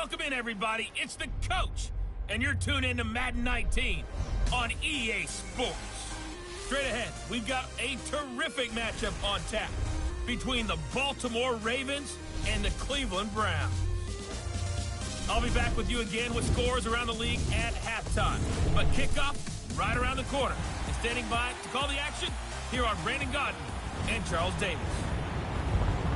Welcome in, everybody. It's the coach, and you're tuned in to Madden 19 on EA Sports. Straight ahead, we've got a terrific matchup on tap between the Baltimore Ravens and the Cleveland Browns. I'll be back with you again with scores around the league at halftime. But kickoff right around the corner. And standing by to call the action, here are Brandon Gaudin and Charles Davis.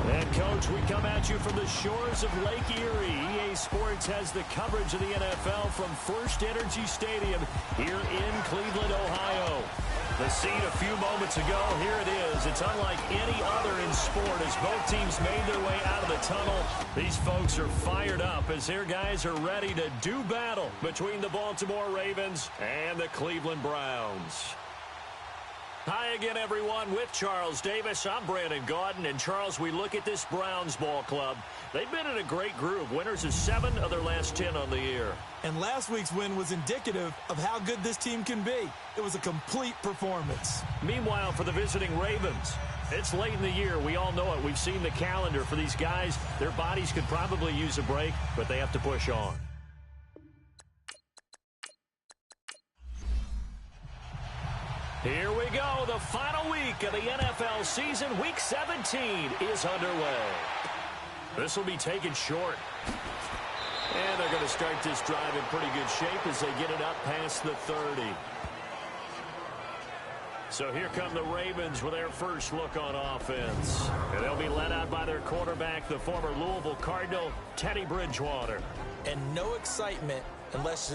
And, Coach, we come at you from the shores of Lake Erie. EA Sports has the coverage of the NFL from First Energy Stadium here in Cleveland, Ohio. The scene a few moments ago, here it is. It's unlike any other in sport as both teams made their way out of the tunnel. These folks are fired up as their guys are ready to do battle between the Baltimore Ravens and the Cleveland Browns. Hi again, everyone, with Charles Davis. I'm Brandon Gaudin. And, Charles, we look at this Browns ball club. They've been in a great group. Winners of 7 of their last 10 on the year. And last week's win was indicative of how good this team can be. It was a complete performance. Meanwhile, for the visiting Ravens, it's late in the year. We all know it. We've seen the calendar for these guys. Their bodies could probably use a break, but they have to push on. Here we go. The final week of the NFL season. Week 17 is underway. This will be taken short. And they're going to start this drive in pretty good shape as they get it up past the 30. So here come the Ravens with their first look on offense. And they'll be led out by their quarterback, the former Louisville Cardinal, Teddy Bridgewater. And no excitement unless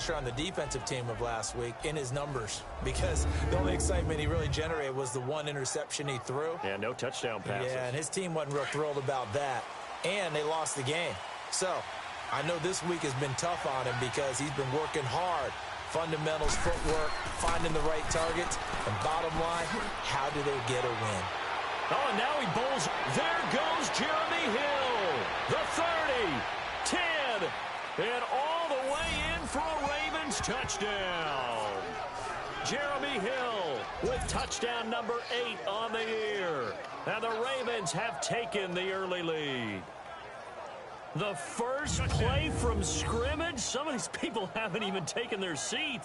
you're on the defensive team of last week in his numbers, because the only excitement he really generated was the one interception he threw. Yeah, no touchdown passes. Yeah, and his team wasn't real thrilled about that. And they lost the game. So I know this week has been tough on him because he's been working hard. Fundamentals, footwork, finding the right targets. And bottom line, how do they get a win? Oh, and now he bowls. There goes Jeremy Hill. The 30, 10, and all the way in for a Ravens touchdown. Jeremy Hill with touchdown number 8 on the year. And the Ravens have taken the early lead. The first play from scrimmage. Some of these people haven't even taken their seat.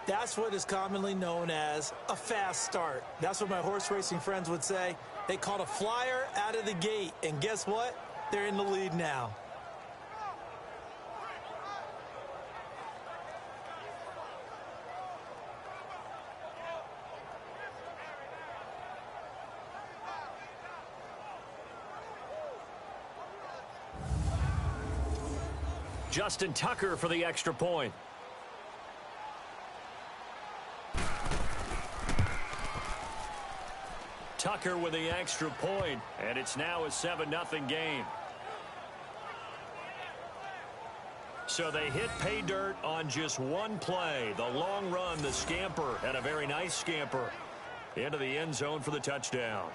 That's what is commonly known as a fast start. That's what my horse racing friends would say. They caught a flyer out of the gate. And guess what? They're in the lead now. Justin Tucker for the extra point. Tucker with the extra point, and it's now a 7-0 game. So they hit pay dirt on just one play. The long run, the scamper, and a very nice scamper into the end zone for the touchdown.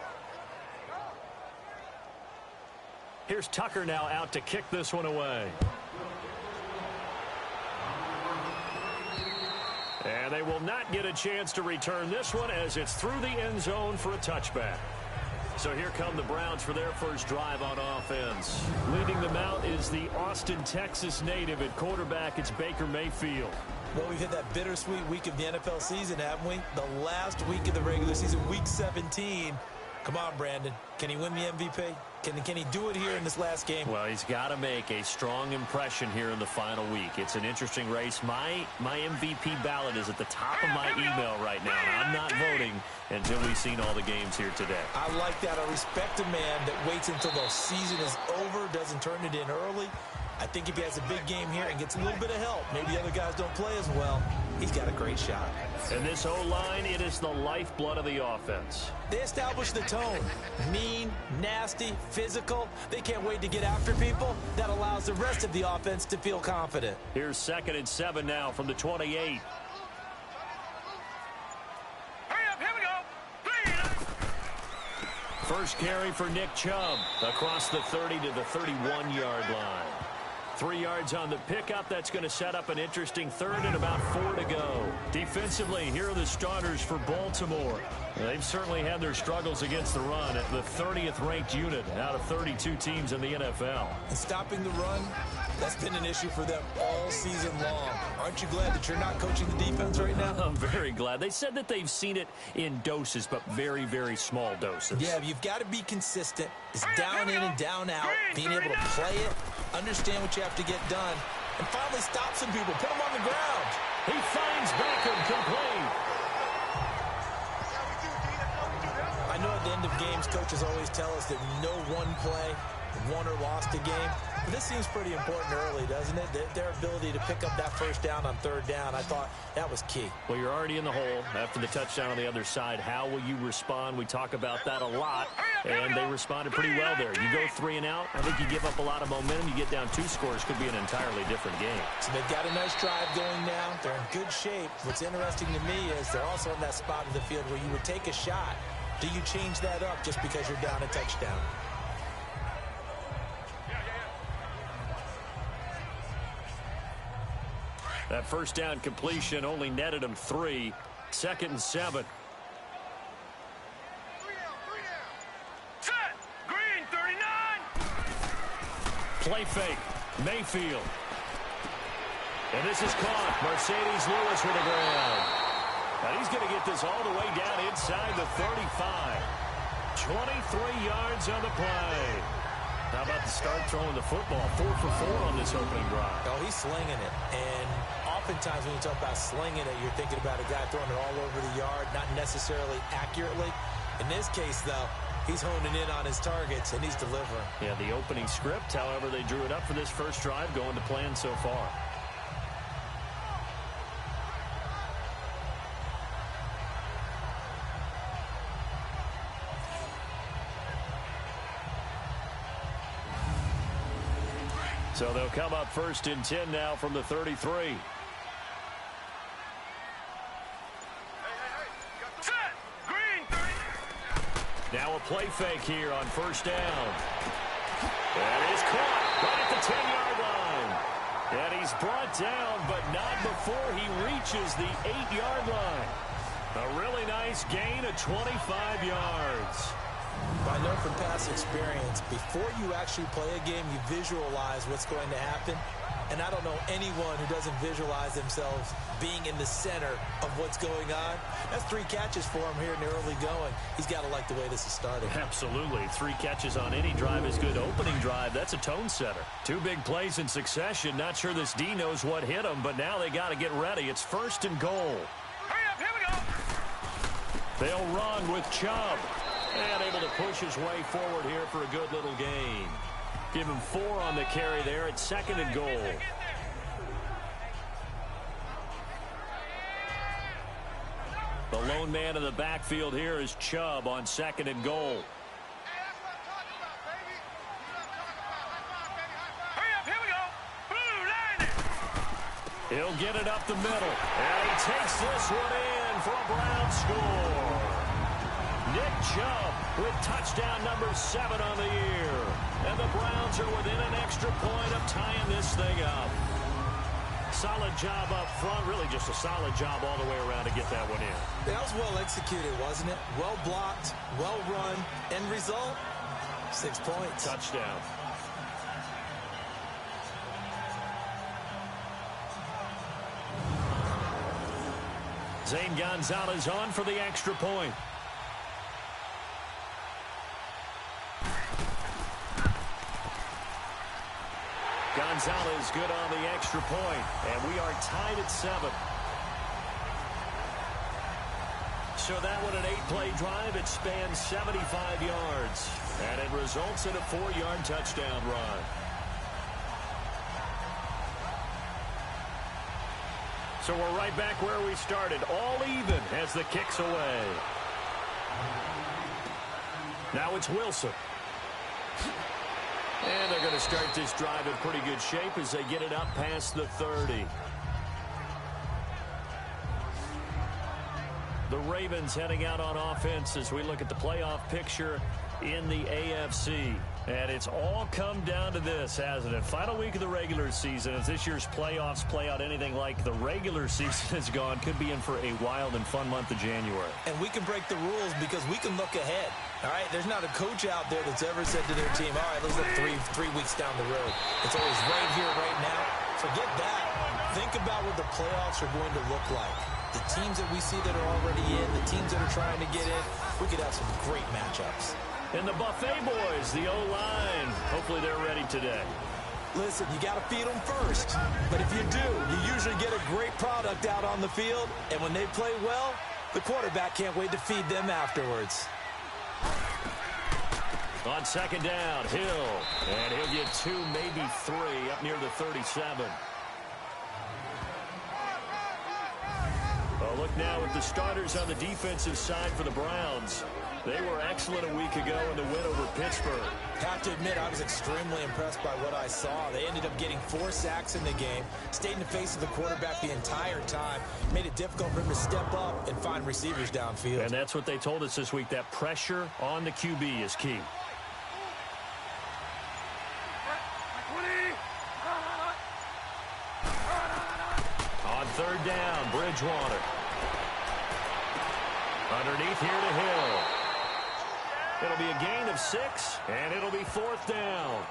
Here's Tucker now out to kick this one away. And they will not get a chance to return this one as it's through the end zone for a touchback. So here come the Browns for their first drive on offense. Leading them out is the Austin, Texas native at quarterback. It's Baker Mayfield. Well, we've hit that bittersweet week of the NFL season, haven't we? The last week of the regular season, week 17. Come on, Brandon. Can he win the MVP? Can he do it here in this last game? Well, he's got to make a strong impression here in the final week. It's an interesting race. My MVP ballot is at the top of my email right now, and I'm not voting until we've seen all the games here today. I like that. I respect a man that waits until the season is over, doesn't turn it in early. I think if he has a big game here and gets a little bit of help, maybe the other guys don't play as well, he's got a great shot. And this O-line, it is the lifeblood of the offense. They establish the tone. Mean, nasty, physical. They can't wait to get after people. That allows the rest of the offense to feel confident. Here's 2nd and 7 now from the 28. Hurry up, here we go. First carry for Nick Chubb across the 30 to the 31-yard line. 3 yards on the pickup. That's going to set up an interesting third and about 4 to go. Defensively, here are the starters for Baltimore. They've certainly had their struggles against the run at the 30th ranked unit out of 32 teams in the NFL. And stopping the run, that's been an issue for them all season long. Aren't you glad that you're not coaching the defense right now? I'm very glad. They said that they've seen it in doses, but very, very small doses. Yeah, you've got to be consistent. It's down in and down out, being able to play it, understand what you have to get done, and finally stop some people, put them on the ground. He finds Beckham complete. I know at the end of games, coaches always tell us that no one play won or lost a game. But this seems pretty important early, doesn't it? Their ability to pick up that first down on third down, I thought that was key. Well, you're already in the hole after the touchdown on the other side. How will you respond? We talk about that a lot, and they responded pretty well there. You go 3 and out, I think you give up a lot of momentum. You get down 2 scores, could be an entirely different game. So they've got a nice drive going now. They're in good shape. What's interesting to me is they're also in that spot of the field where you would take a shot. Do you change that up just because you're down a touchdown? That first down completion only netted him 3. 2nd and 7. Set. Green 39. Play fake. Mayfield. And this is caught. Mercedes Lewis with a grab. And he's going to get this all the way down inside the 35. 23 yards on the play. How about the start throwing the football? 4 for 4 on this opening drive. Oh, he's slinging it. And oftentimes when you talk about slinging it, you're thinking about a guy throwing it all over the yard, not necessarily accurately. In this case, though, he's honing in on his targets, and he's delivering. Yeah, the opening script, however, they drew it up for this first drive, going to plan so far. So they'll come up 1st and 10 now from the 33. Set. Green 30. Now a play fake here on 1st down. That is caught right at the 10-yard line. And he's brought down, but not before he reaches the 8-yard line. A really nice gain of 25 yards. I know from past experience, before you actually play a game, you visualize what's going to happen. And I don't know anyone who doesn't visualize themselves being in the center of what's going on. That's 3 catches for him here in the early going. He's got to like the way this is starting. Absolutely. 3 catches on any drive is good. Opening drive, that's a tone setter. 2 big plays in succession. Not sure this D knows what hit him, but now they got to get ready. It's 1st and goal. Hurry up, here we go. They'll run with Chubb. And able to push his way forward here for a good little gain. Give him 4 on the carry there at 2nd and goal. The lone man in the backfield here is Chubb on 2nd and goal. Hurry up, here we go. Blue line it. He'll get it up the middle. And he takes this one in for a Brown score. Nick Chubb with touchdown number 7 on the year. And the Browns are within an extra point of tying this thing up. Solid job up front. Really just a solid job all the way around to get that one in. That was well executed, wasn't it? Well blocked, well run. End result, 6 points. Touchdown. Zane Gonzalez on for the extra point. Gonzalez good on the extra point, and we are tied at 7. So that one, an 8-play drive. It spans 75 yards, and it results in a 4-yard touchdown run. So we're right back where we started, all even as the kick's away. Now it's Wilson. And they're going to start this drive in pretty good shape as they get it up past the 30. The Ravens heading out on offense as we look at the playoff picture in the AFC. And it's all come down to this, hasn't it? Final week of the regular season. If this year's playoffs play out anything like the regular season has gone, could be in for a wild and fun month of January. And we can break the rules because we can look ahead. All right, there's not a coach out there that's ever said to their team, all right, let's look three weeks down the road. It's always right here, right now. Forget that. Think about what the playoffs are going to look like. The teams that we see that are already in, the teams that are trying to get in, we could have some great matchups. And the Buffet boys, the O-line, hopefully they're ready today. Listen, you got to feed them first. But if you do, you usually get a great product out on the field. And when they play well, the quarterback can't wait to feed them afterwards. On second down, Hill. And he'll get 2, maybe 3 up near the 37. Well, look now at the starters on the defensive side for the Browns. They were excellent a week ago in the win over Pittsburgh. Have to admit, I was extremely impressed by what I saw. They ended up getting 4 sacks in the game, stayed in the face of the quarterback the entire time, made it difficult for him to step up and find receivers downfield. And that's what they told us this week, that pressure on the QB is key. On third down, Bridgewater. Underneath here to Hill. It'll be a gain of 6, and it'll be 4th down.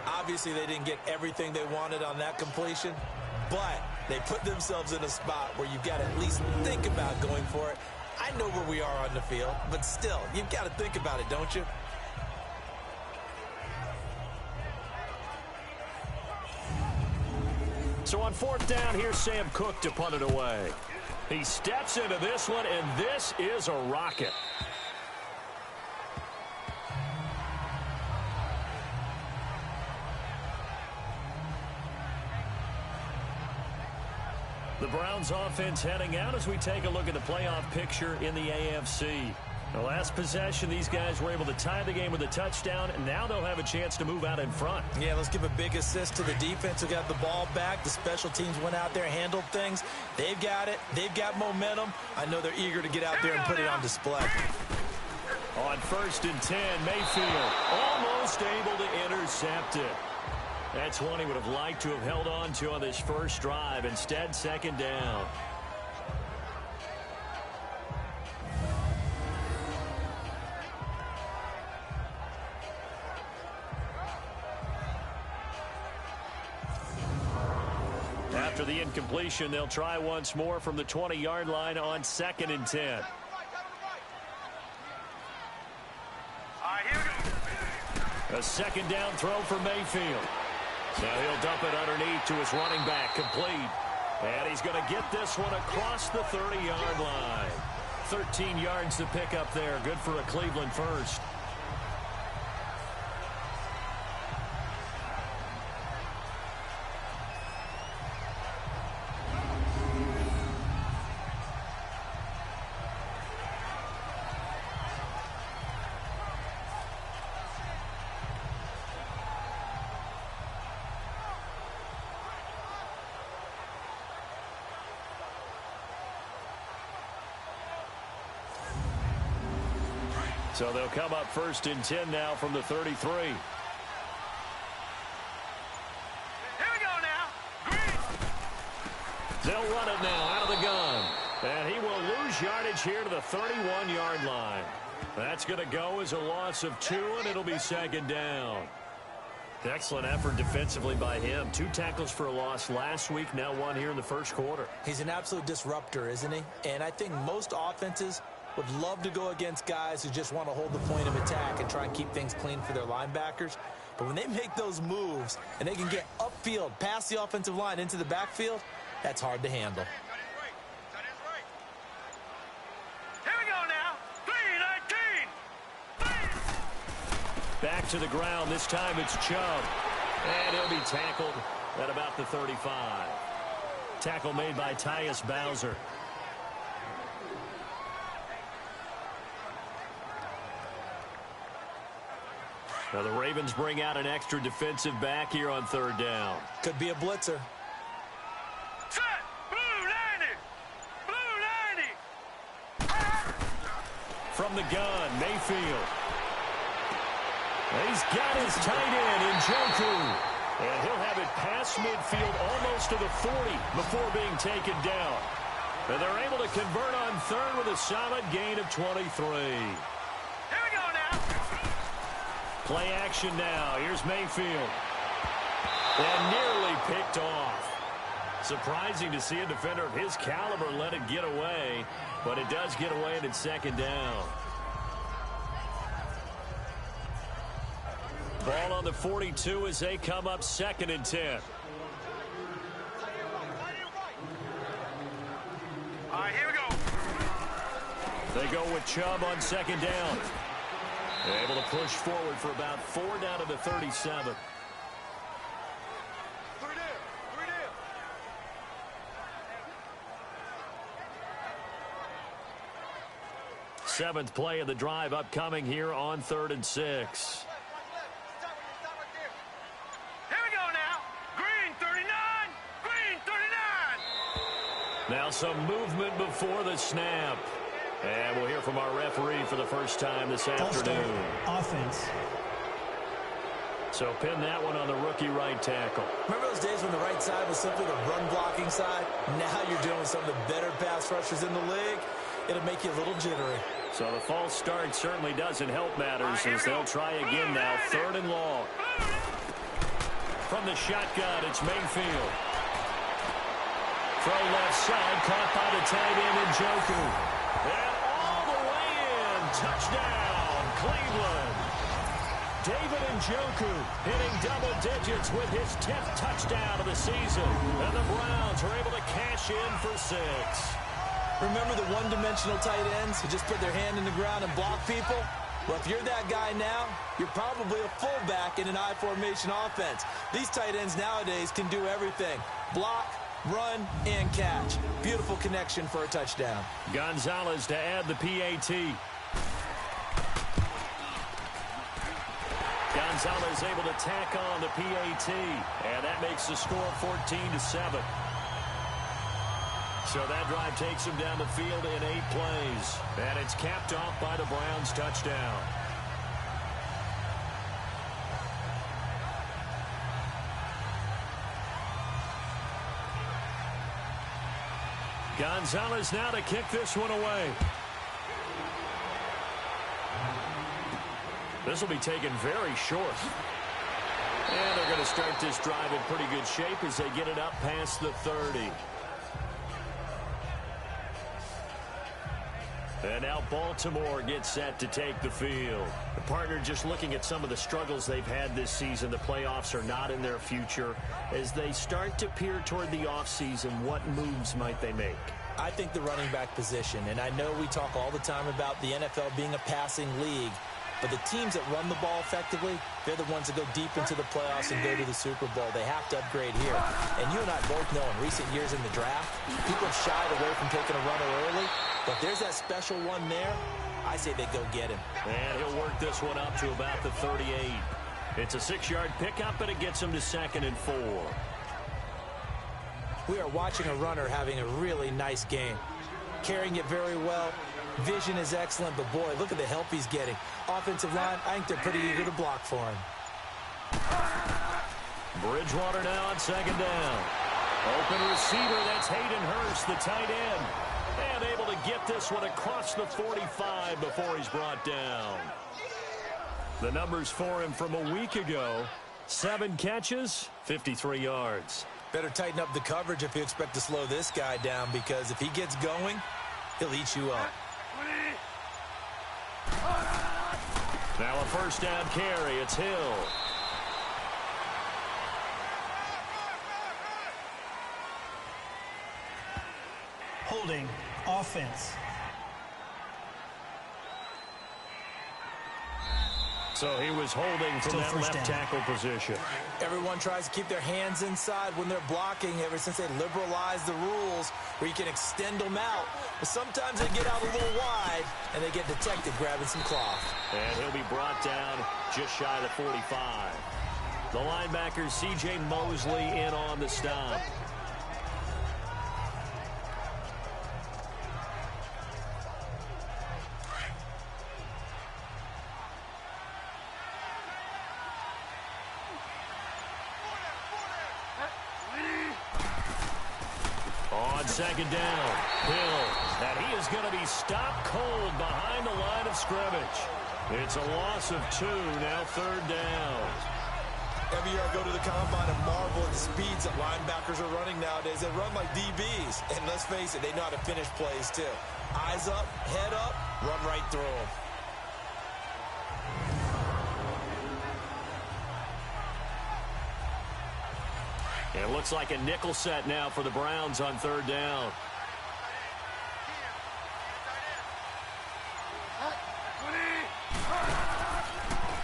Obviously, they didn't get everything they wanted on that completion, but they put themselves in a spot where you've got to at least think about going for it. I know where we are on the field, but still, you've got to think about it, don't you? So on 4th down, here's Sam Cook to punt it away. He steps into this one, and this is a rocket. The Browns offense heading out as we take a look at the playoff picture in the AFC. The last possession, these guys were able to tie the game with a touchdown, and now they'll have a chance to move out in front. Yeah, let's give a big assist to the defense who got the ball back. The special teams went out there, handled things. They've got it. They've got momentum. I know they're eager to get out there and put it on display. On 1st and 10, Mayfield almost able to intercept it. That's one he would have liked to have held on to on this first drive. Instead, 2nd down. After the incompletion, they'll try once more from the 20-yard line on 2nd and 10. A 2nd down throw for Mayfield. Now he'll dump it underneath to his running back, complete. And he's going to get this one across the 30-yard line. 13 yards to pick up there. Good for a Cleveland first. So they'll come up 1st and 10 now from the 33. Here we go now. They'll run it now out of the gun. And he will lose yardage here to the 31-yard line. That's going to go as a loss of 2, and it'll be 2nd down. Excellent effort defensively by him. 2 tackles for a loss last week, now 1 here in the first quarter. He's an absolute disruptor, isn't he? And I think most offenses would love to go against guys who just want to hold the point of attack and try and keep things clean for their linebackers. But when they make those moves and they can get upfield, past the offensive line into the backfield, that's hard to handle. Here we go now. 3-19. Back to the ground. This time it's Chubb. And he'll be tackled at about the 35. Tackle made by Tyus Bowser. Now the Ravens bring out an extra defensive back here on 3rd down. Could be a blitzer. Set. Blue 90. Blue 90. From the gun, Mayfield. He's got his tight end, Njoku. And he'll have it past midfield almost to the 40 before being taken down. And they're able to convert on third with a solid gain of 23. Here we go now. Play action now. Here's Mayfield. And nearly picked off. Surprising to see a defender of his caliber let it get away, but it does get away and it's second down. Ball on the 42 as they come up 2nd and 10. All right, here we go. They go with Chubb on 2nd down. They're able to push forward for about 4 down to the 37. Seventh play of the drive upcoming here on 3rd and 6. Here we go now. Green 39. Green 39. Now some movement before the snap. And we'll hear from our referee for the first time this afternoon. Offense. So pin that one on the rookie right tackle. Remember those days when the right side was simply the run-blocking side? Now you're dealing with some of the better pass rushers in the league. It'll make you a little jittery. So the false start certainly doesn't help matters as they'll try again now. 3rd and long. From the shotgun, it's Mayfield. Throw left side, caught by the tight end Njoku. And all the way in. Touchdown, Cleveland. David Njoku hitting double digits with his 10th touchdown of the season. And the Browns are able to cash in for 6. Remember the one-dimensional tight ends who just put their hand in the ground and block people? Well, if you're that guy now, you're probably a fullback in an I-formation offense. These tight ends nowadays can do everything. Block, run, and catch. Beautiful connection for a touchdown. Gonzalez to add the PAT. Gonzalez able to tack on the PAT. And that makes the score 14-7. So that drive takes him down the field in 8 plays. And it's capped off by the Browns' touchdown. Gonzalez now to kick this one away. This will be taken very short. And they're going to start this drive in pretty good shape as they get it up past the 30. And now Baltimore gets set to take the field. The partner just looking at some of the struggles they've had this season. The playoffs are not in their future. As they start to peer toward the offseason, what moves might they make? I think the running back position, and I know we talk all the time about the NFL being a passing league, but the teams that run the ball effectively, they're the ones that go deep into the playoffs and go to the Super Bowl. They have to upgrade here. And you and I both know in recent years in the draft, people have shied away from taking a runner early. But there's that special one there. I say they go get him. And he'll work this one up to about the 38. It's a 6-yard pickup, and it gets him to 2nd and 4. We are watching a runner having a really nice game. Carrying it very well. Vision is excellent, but boy, look at the help he's getting. Offensive line, I think they're pretty eager to block for him. Bridgewater now on 2nd down. Open receiver, that's Hayden Hurst, the tight end. And able to get this one across the 45 before he's brought down. The numbers for him from a week ago, 7 catches, 53 yards. Better tighten up the coverage if you expect to slow this guy down, because if he gets going, he'll eat you up. Now a 1st down carry. It's Hill. Holding. Offense. So he was holding from Still that first left down. tackle position. Everyone tries to keep their hands inside when they're blocking ever since they liberalized the rules where you can extend them out. But sometimes they get out a little wide and they get detected grabbing some cloth. And he'll be brought down just shy of the 45. The linebacker C.J. Mosley in on the stop. On second down, Hill. And he is going to be stopped cold behind the line of scrimmage. It's a loss of 2, now third down. Every year I go to the combine and marvel at the speeds that linebackers are running nowadays. They run like DBs. And let's face it, they know how to finish plays too. Eyes up, head up, run right through them. It looks like a nickel set now for the Browns on third down.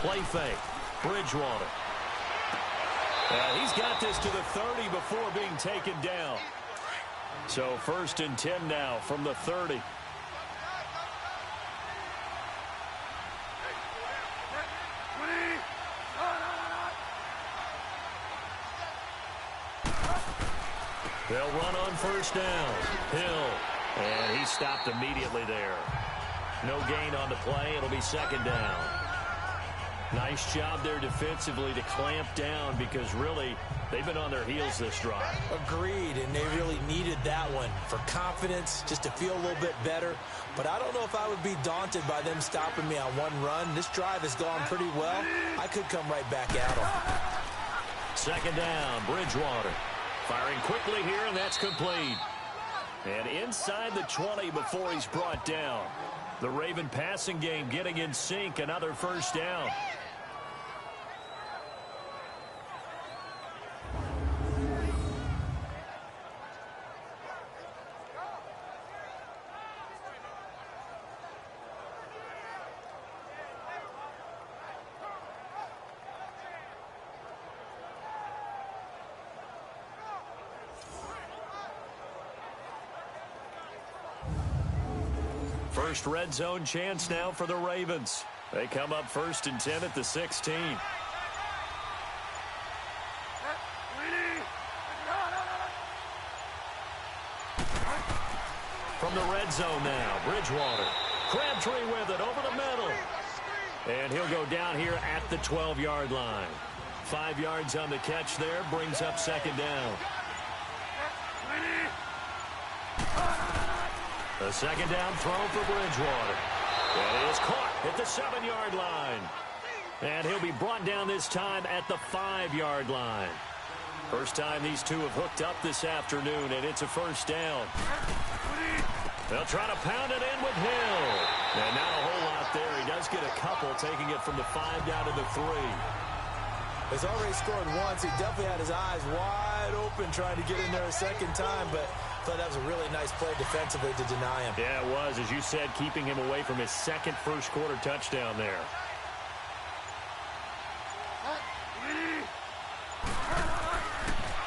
Play fake. Bridgewater. And he's got this to the 30 before being taken down. So 1st and 10 now from the 30. They'll run on first down. Hill. And he stopped immediately there. No gain on the play. It'll be second down. Nice job there defensively to clamp down because really they've been on their heels this drive. Agreed, and they really needed that one for confidence, just to feel a little bit better. But I don't know if I would be daunted by them stopping me on one run. This drive has gone pretty well. I could come right back at them. Second down, Bridgewater. Firing quickly here, and that's complete. And inside the 20 before he's brought down. The Raven passing game getting in sync, another first down. First red zone chance now for the Ravens. They come up 1st and 10 at the 16. From the red zone now, Bridgewater. Crabtree with it over the middle. And he'll go down here at the 12-yard line. 5 yards on the catch there, brings up second down. The second down throw for Bridgewater. It is caught at the 7-yard line. And he'll be brought down this time at the 5-yard line. First time these two have hooked up this afternoon, and it's a first down. They'll try to pound it in with Hill. And not a whole lot there. He does get a couple, taking it from the 5 down to the 3. He's already scored once. He definitely had his eyes wide open trying to get in there a second time, but I thought that was a really nice play defensively to deny him. Yeah, it was. As you said, keeping him away from his second first-quarter touchdown there.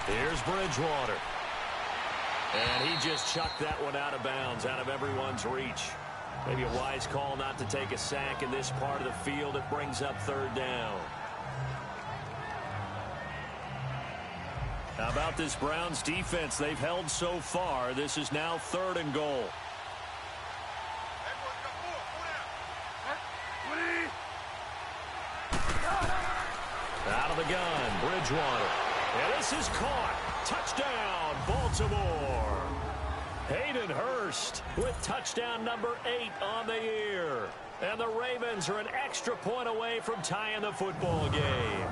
Here's Bridgewater. And he just chucked that one out of bounds, out of everyone's reach. Maybe a wise call not to take a sack in this part of the field. It brings up third down. How about this Browns defense they've held so far? This is now 3rd and goal. Out of the gun, Bridgewater. And this is caught. Touchdown, Baltimore. Hayden Hurst with touchdown number 8 on the year. And the Ravens are an extra point away from tying the football game.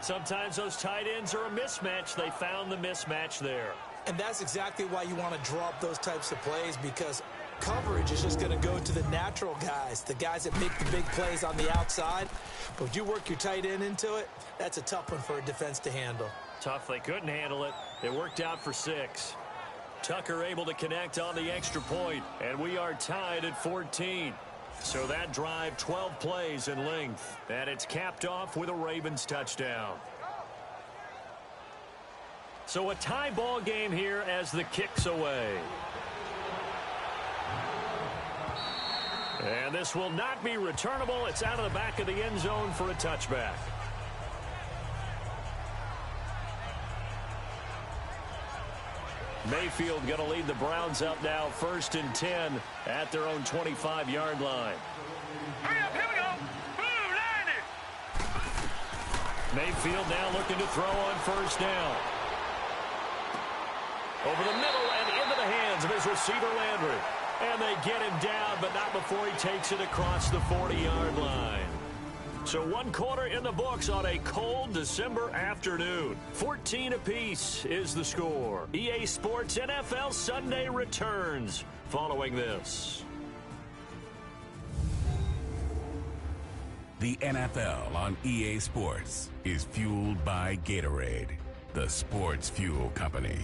Sometimes those tight ends are a mismatch. They found the mismatch there. And that's exactly why you want to draw up those types of plays, because coverage is just going to go to the natural guys, the guys that make the big plays on the outside. But if you work your tight end into it, that's a tough one for a defense to handle. Tough. They couldn't handle it. It worked out for 6. Tucker able to connect on the extra point, and we are tied at 14. So that drive, 12 plays in length, and it's capped off with a Ravens touchdown. So a tie ball game here as the kick's away. And this will not be returnable. It's out of the back of the end zone for a touchback. Mayfield going to lead the Browns up now 1st and 10 at their own 25-yard line. Hurry up, here we go. Boom, line it. Mayfield now looking to throw on first down. Over the middle and into the hands of his receiver, Landry. And they get him down, but not before he takes it across the 40-yard line. So 1 quarter in the books on a cold December afternoon. 14 apiece is the score. EA Sports NFL Sunday returns following this. The NFL on EA Sports is fueled by Gatorade, the sports fuel company.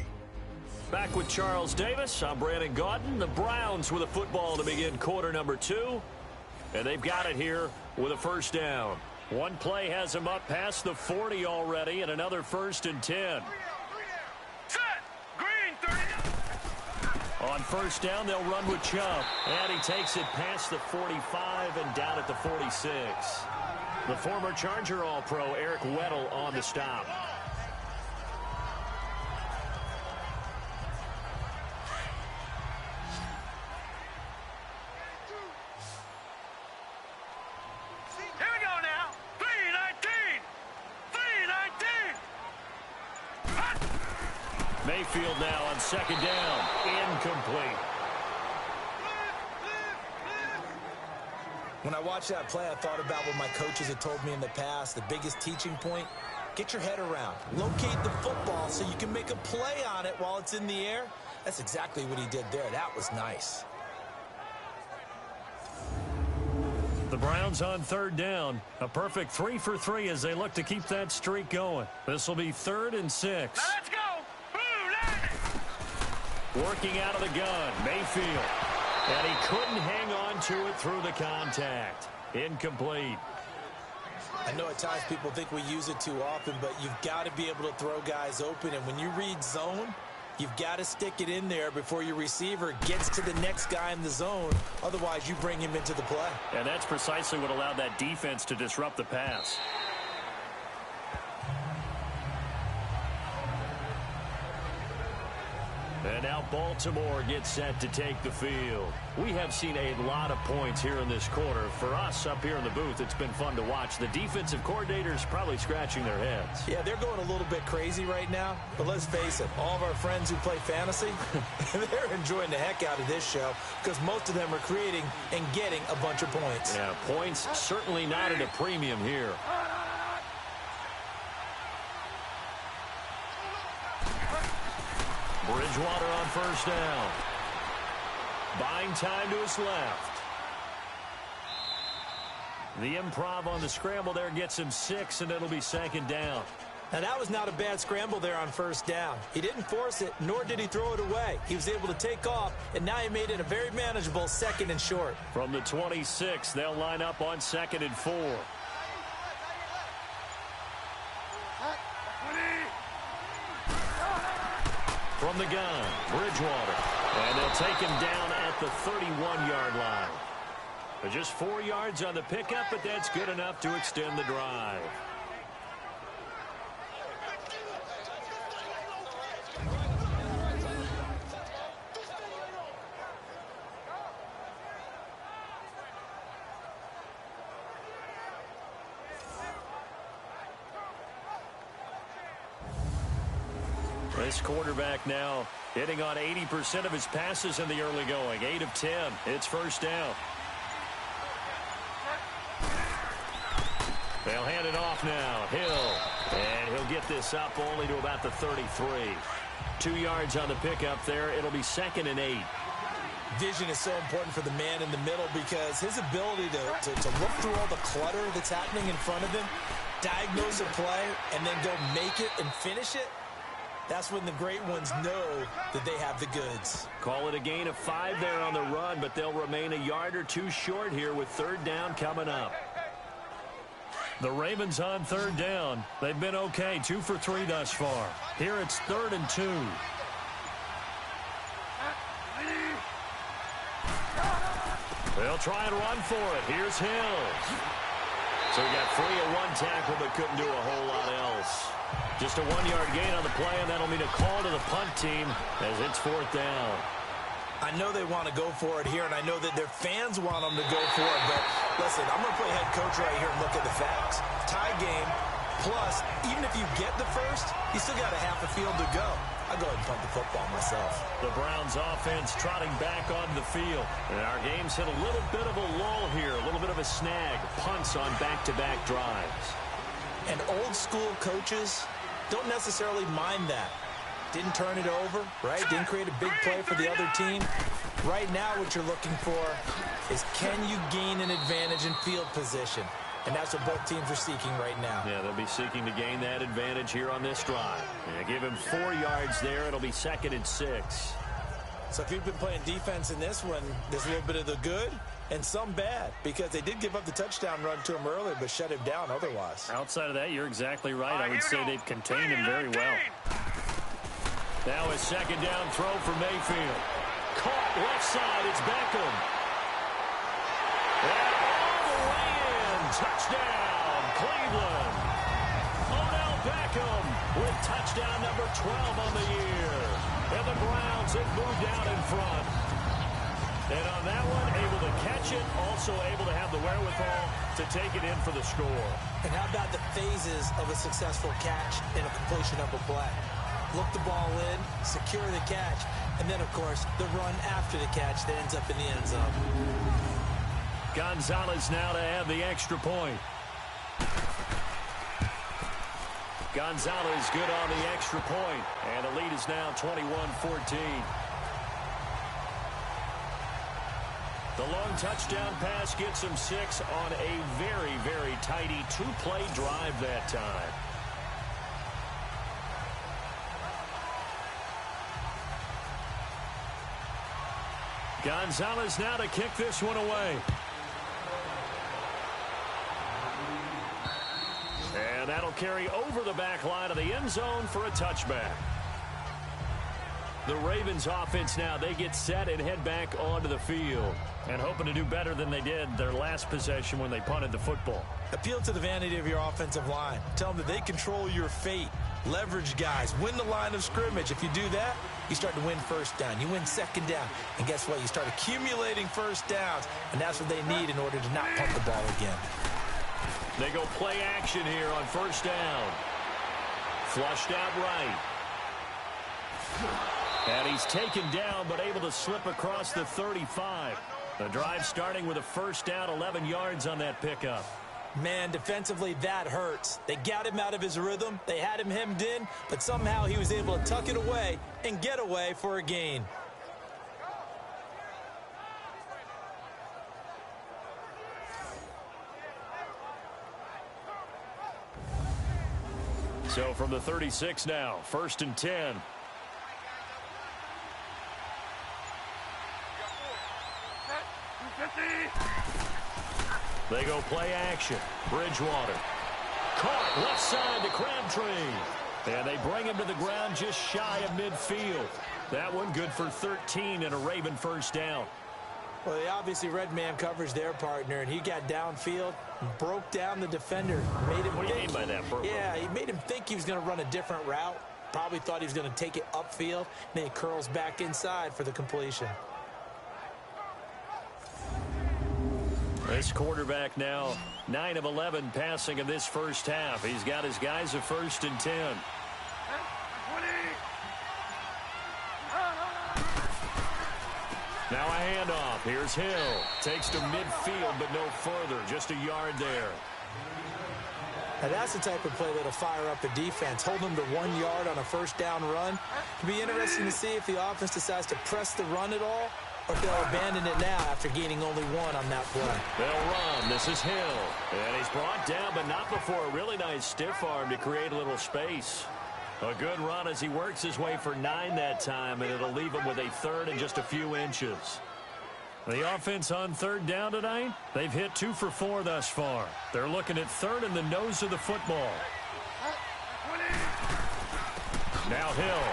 Back with Charles Davis, I'm Brandon Gaudin. The Browns with a football to begin quarter number 2. And they've got it here with a first down. One play has them up past the 40 already, and another 1st and 10. Set! Green, 30. On first down, they'll run with Chubb. And he takes it past the 45 and down at the 46. The former Charger All-Pro Eric Weddle on the stop. Mayfield now on second down. Incomplete. When I watched that play, I thought about what my coaches had told me in the past. The biggest teaching point, get your head around. Locate the football so you can make a play on it while it's in the air. That's exactly what he did there. That was nice. The Browns on third down. A perfect 3 for 3 as they look to keep that streak going. This will be 3rd and 6. Let's go! Working out of the gun, Mayfield. And he couldn't hang on to it through the contact. Incomplete. I know at times people think we use it too often, but you've got to be able to throw guys open. And when you read zone, you've got to stick it in there before your receiver gets to the next guy in the zone. Otherwise, you bring him into the play. And that's precisely what allowed that defense to disrupt the pass. And now Baltimore gets set to take the field. We have seen a lot of points here in this quarter. For us up here in the booth, it's been fun to watch. The defensive coordinators probably scratching their heads. Yeah, they're going a little bit crazy right now. But let's face it, all of our friends who play fantasy, they're enjoying the heck out of this show because most of them are creating and getting a bunch of points. Yeah, points certainly not at a premium here. Bridgewater on first down. Buying time to his left. The improv on the scramble there gets him 6, and it'll be 2nd down. Now, that was not a bad scramble there on first down. He didn't force it, nor did he throw it away. He was able to take off, and now he made it a very manageable 2nd and short. From the 26, they'll line up on 2nd and 4. From the gun, Bridgewater. And they'll take him down at the 31-yard line. Just 4 yards on the pickup, but that's good enough to extend the drive. This quarterback now hitting on 80% of his passes in the early going. 8 of 10. It's first down. They'll hand it off now. Hill. And he'll get this up only to about the 33. 2 yards on the pickup there. It'll be 2nd and 8. Vision is so important for the man in the middle because his ability to look through all the clutter that's happening in front of him, diagnose a play, and then go make it and finish it, that's when the great ones know that they have the goods. Call it a gain of 5 there on the run, but they'll remain a yard or 2 short here with 3rd down coming up. The Ravens on 3rd down. They've been okay, 2 for 3 thus far. Here it's 3rd and 2. They'll try and run for it. Here's Hill. So he got free at 1 tackle but couldn't do a whole lot else. Just a 1-yard gain on the play, and that'll mean a call to the punt team as it's 4th down. I know they want to go for it here, and I know that their fans want them to go for it, but listen, I'm going to play head coach right here and look at the facts. Tie game, plus, even if you get the first, you still got a half a field to go. I'll go ahead and punt the football myself. The Browns offense trotting back on the field. And our game's hit a little bit of a lull here, a little bit of a snag. Punts on back-to-back drives. And old school coaches don't necessarily mind that. Didn't turn it over, right? Didn't create a big play for the other team. Right now what you're looking for is, can you gain an advantage in field position? And that's what both teams are seeking right now. Yeah, they'll be seeking to gain that advantage here on this drive. Yeah, give him 4 yards there. It'll be 2nd and 6. So if you've been playing defense in this one, there's a little bit of the good and some bad, because they did give up the touchdown run to him earlier, but shut him down otherwise. Outside of that, you're exactly right. I would say they've contained him very well. Now a 2nd down throw for Mayfield. Caught left side. It's Beckham. And all the way in. Touchdown, Cleveland. Odell Beckham with touchdown number 12 on the year. And the Browns have moved out in front. And on that one, able to catch it, also able to have the wherewithal to take it in for the score. And how about the phases of a successful catch and a completion of a play? Look the ball in, secure the catch, and then, of course, the run after the catch that ends up in the end zone. Gonzalez now to add the extra point. Gonzalez good on the extra point, and the lead is now 21-14. The long touchdown pass gets him 6 on a very, very tidy 2-play drive that time. Gonzalez now to kick this one away. And that'll carry over the back line of the end zone for a touchback. The Ravens offense now, they get set and head back onto the field. And hoping to do better than they did their last possession when they punted the football. Appeal to the vanity of your offensive line. Tell them that they control your fate. Leverage guys. Win the line of scrimmage. If you do that, you start to win first down. You win 2nd down. And guess what? You start accumulating first downs. And that's what they need in order to not punt the ball again. They go play action here on 1st down. Flushed out right. And he's taken down, but able to slip across the 35. The drive starting with a 1st down, 11 yards on that pickup. Man, defensively, that hurts. They got him out of his rhythm. They had him hemmed in, but somehow he was able to tuck it away and get away for a gain. So from the 36 now, 1st and 10. They go play action. Bridgewater. Caught left side to Crabtree. And they bring him to the ground just shy of midfield. That one good for 13 and a Raven 1st down. Well, they obviously red man coverage their partner, and he got downfield, broke down the defender. Made him what do you mean by that? Yeah, he made him think he was going to run a different route. Probably thought he was going to take it upfield. Then he curls back inside for the completion. This quarterback now 9 of 11 passing in this 1st half. He's got his guys a 1st and 10. Now a handoff. Here's Hill. Takes to midfield, but no further. Just a yard there. Now that's the type of play that'll fire up a defense. Hold them to 1 yard on a 1st down run. It'll be interesting to see if the offense decides to press the run at all, or if they'll abandon it now after gaining only 1 on that play. They'll run. This is Hill. And he's brought down, but not before a really nice stiff arm to create a little space. A good run as he works his way for 9 that time, and it'll leave him with a 3rd and just a few inches. The offense on 3rd down tonight, they've hit 2 for 4 thus far. They're looking at 3rd in the nose of the football. Now Hill.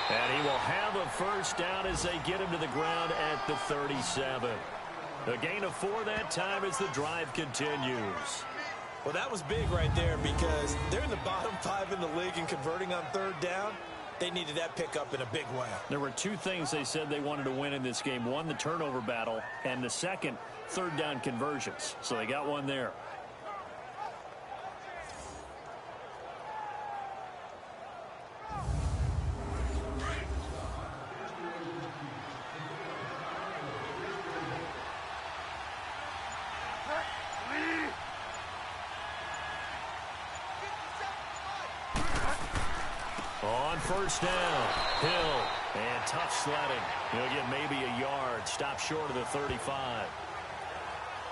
And he will have a 1st down as they get him to the ground at the 37. A gain of 4 that time as the drive continues. Well, that was big right there because they're in the bottom 5 in the league in converting on 3rd down. They needed that pickup in a big way. There were 2 things they said they wanted to win in this game. One, the turnover battle, and the second, 3rd down conversions. So they got one there. On first down, Hill, and tough sledding. He'll get maybe a yard, stop short of the 35.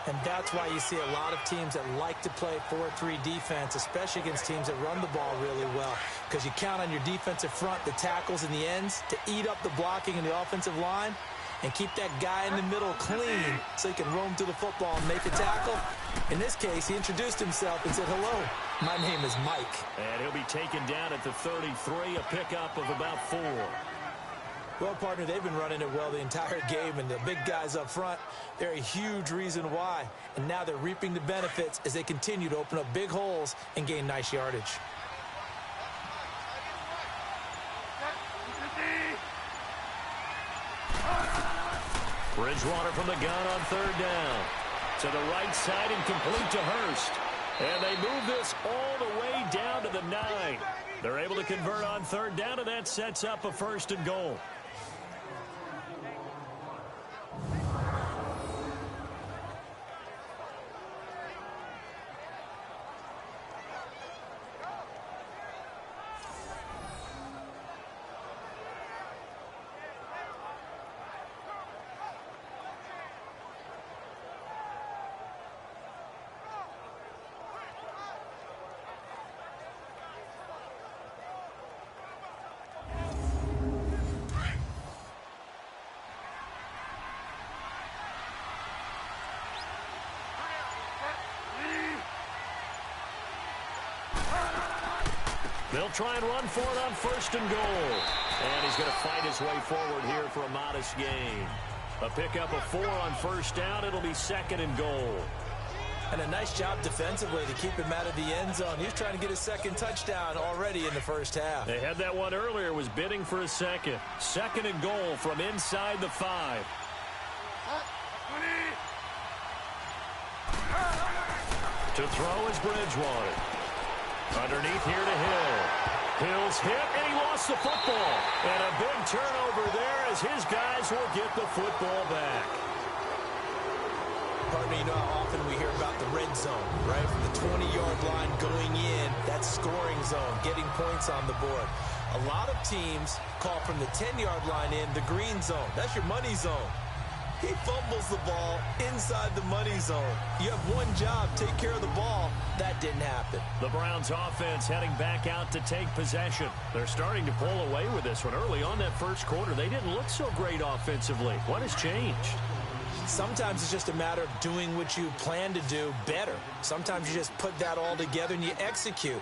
And that's why you see a lot of teams that like to play 4-3 defense, especially against teams that run the ball really well, because you count on your defensive front, the tackles and the ends, to eat up the blocking in the offensive line and keep that guy in the middle clean so he can roam through the football and make a tackle. In this case, he introduced himself and said, "Hello, my name is Mike." And he'll be taken down at the 33, a pickup of about 4. Well, partner, they've been running it well the entire game, and the big guys up front, they're a huge reason why. And now they're reaping the benefits as they continue to open up big holes and gain nice yardage. Bridgewater from the gun on third down. To the right side and complete to Hurst. And they move this all the way down to the 9. They're able to convert on third down, and that sets up a 1st and goal. They'll try and run for it on 1st and goal. And he's going to fight his way forward here for a modest gain. A pickup of 4 on 1st down. It'll be 2nd and goal. And a nice job defensively to keep him out of the end zone. He was trying to get his 2nd touchdown already in the first half. They had that one earlier, was bidding for a 2nd. 2nd and goal from inside the 5. To throw is Bridgewater. Underneath here to Hill. Hill's hit, and he lost the football. And a big turnover there as his guys will get the football back. Partner, you know how often we hear about the red zone, right? From the 20-yard line going in, that scoring zone, getting points on the board. A lot of teams call from the 10-yard line in the green zone. That's your money zone. He fumbles the ball inside the money zone. You have one job, take care of the ball. That didn't happen. The Browns offense heading back out to take possession. They're starting to pull away with this one. Early on that first quarter, they didn't look so great offensively. What has changed? Sometimes it's just a matter of doing what you plan to do better. Sometimes you just put that all together and you execute.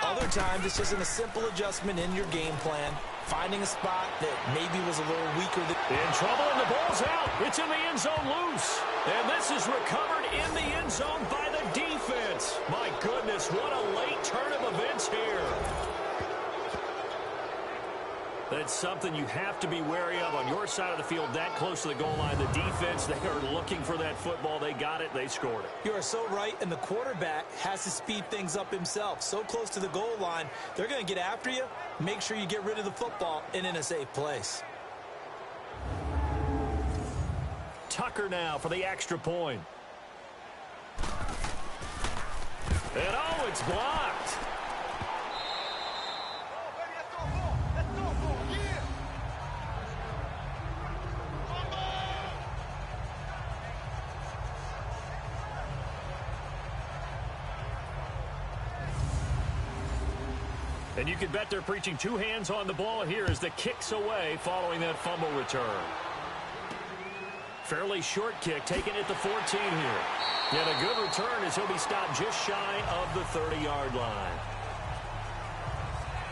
Other times it's just a simple adjustment in your game plan, finding a spot that maybe was a little weaker. In trouble, and the ball's out. It's in the end zone loose. And this is recovered in the end zone by the defense. My goodness, what a late turn of events here. That's something you have to be wary of on your side of the field, that close to the goal line. The defense, they are looking for that football. They got it. They scored it. You are so right, and the quarterback has to speed things up himself. So close to the goal line, they're going to get after you. Make sure you get rid of the football and in a safe place. Tucker now for the extra point. And oh, it's blocked. And you can bet they're preaching 2 hands on the ball here as the kick's away following that fumble return. Fairly short kick taken at the 14 here. And a good return as he'll be stopped just shy of the 30-yard line.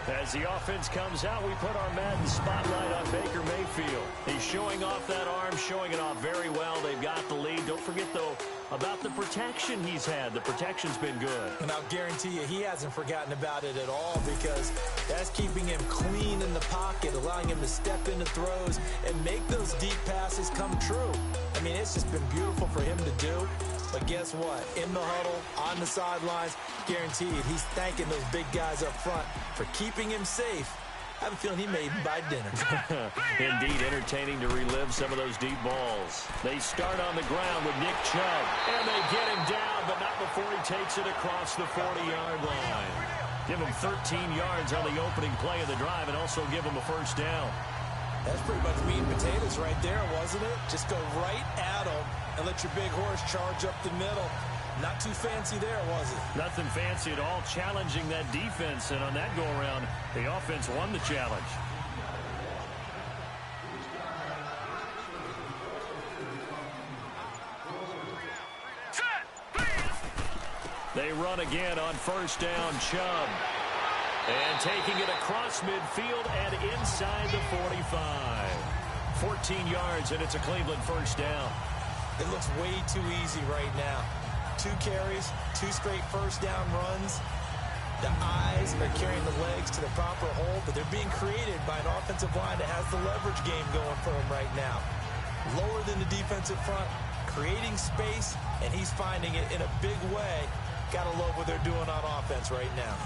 As the offense comes out, we put our Madden spotlight on Baker Mayfield. He's showing off that arm, showing it off very well. They've got the lead. Don't forget, though, about the protection he's had. The protection's been good. And I'll guarantee you he hasn't forgotten about it at all, because that's keeping him clean in the pocket, allowing him to step into throws and make those deep passes come true. I mean, it's just been beautiful for him to do. But guess what? In the huddle, on the sidelines, guaranteed he's thanking those big guys up front for keeping him safe. I have a feeling he may even buy dinner. Indeed, entertaining to relive some of those deep balls. They start on the ground with Nick Chubb, and they get him down, but not before he takes it across the 40-yard line. Give them 13 yards on the opening play of the drive and also give them a first down. That's pretty much meat and potatoes right there, wasn't it? Just go right at them and let your big horse charge up the middle. Not too fancy there, was it? Nothing fancy at all, challenging that defense, and on that go-around, the offense won the challenge. They run again on first down, Chubb. And taking it across midfield and inside the 45. 14 yards, and it's a Cleveland first down. It looks way too easy right now. 2 carries, 2 straight first down runs. The eyes are carrying the legs to the proper hole, but they're being created by an offensive line that has the leverage game going for him right now. Lower than the defensive front, creating space, and he's finding it in a big way. Gotta love what they're doing on offense right now.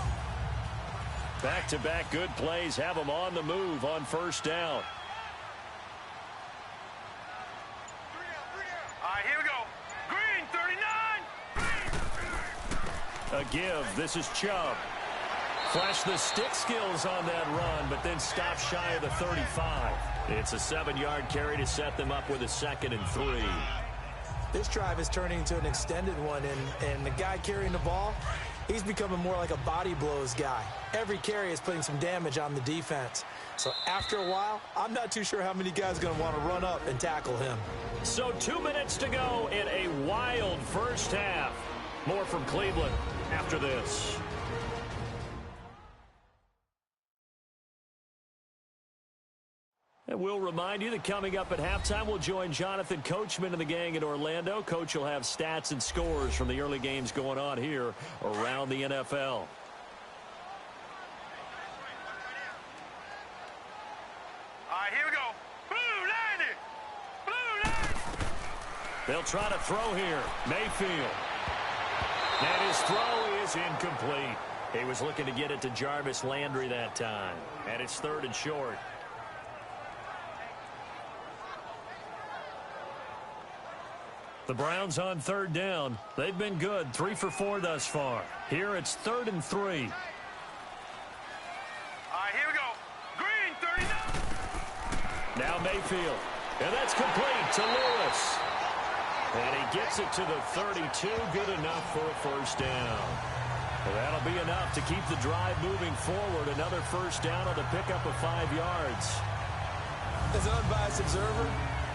Back-to-back good plays have them on the move on first down. All right, here we go. Green, 39. A give. This is Chubb. Flash the stick skills on that run, but then stop shy of the 35. It's a 7-yard carry to set them up with a 2nd and 3. This drive is turning into an extended one, and the guy carrying the ball, he's becoming more like a body blows guy. Every carry is putting some damage on the defense. So after a while, I'm not too sure how many guys are going to want to run up and tackle him. So 2 minutes to go in a wild first half. More from Cleveland after this. And we'll remind you that coming up at halftime, we'll join Jonathan Coachman and the gang in Orlando. Coach will have stats and scores from the early games going on here around the NFL. All right, here we go. Blue 90. Blue 90. They'll try to throw here. Mayfield. And his throw is incomplete. He was looking to get it to Jarvis Landry that time. And it's 3rd and short. The Browns on 3rd down. They've been good, 3 for 4 thus far. Here it's 3rd and 3. All right, here we go. Green, 39. Now Mayfield. And that's complete to Lewis. And he gets it to the 32. Good enough for a first down. Well, that'll be enough to keep the drive moving forward. Another first down on the pickup of 5 yards. As an unbiased observer,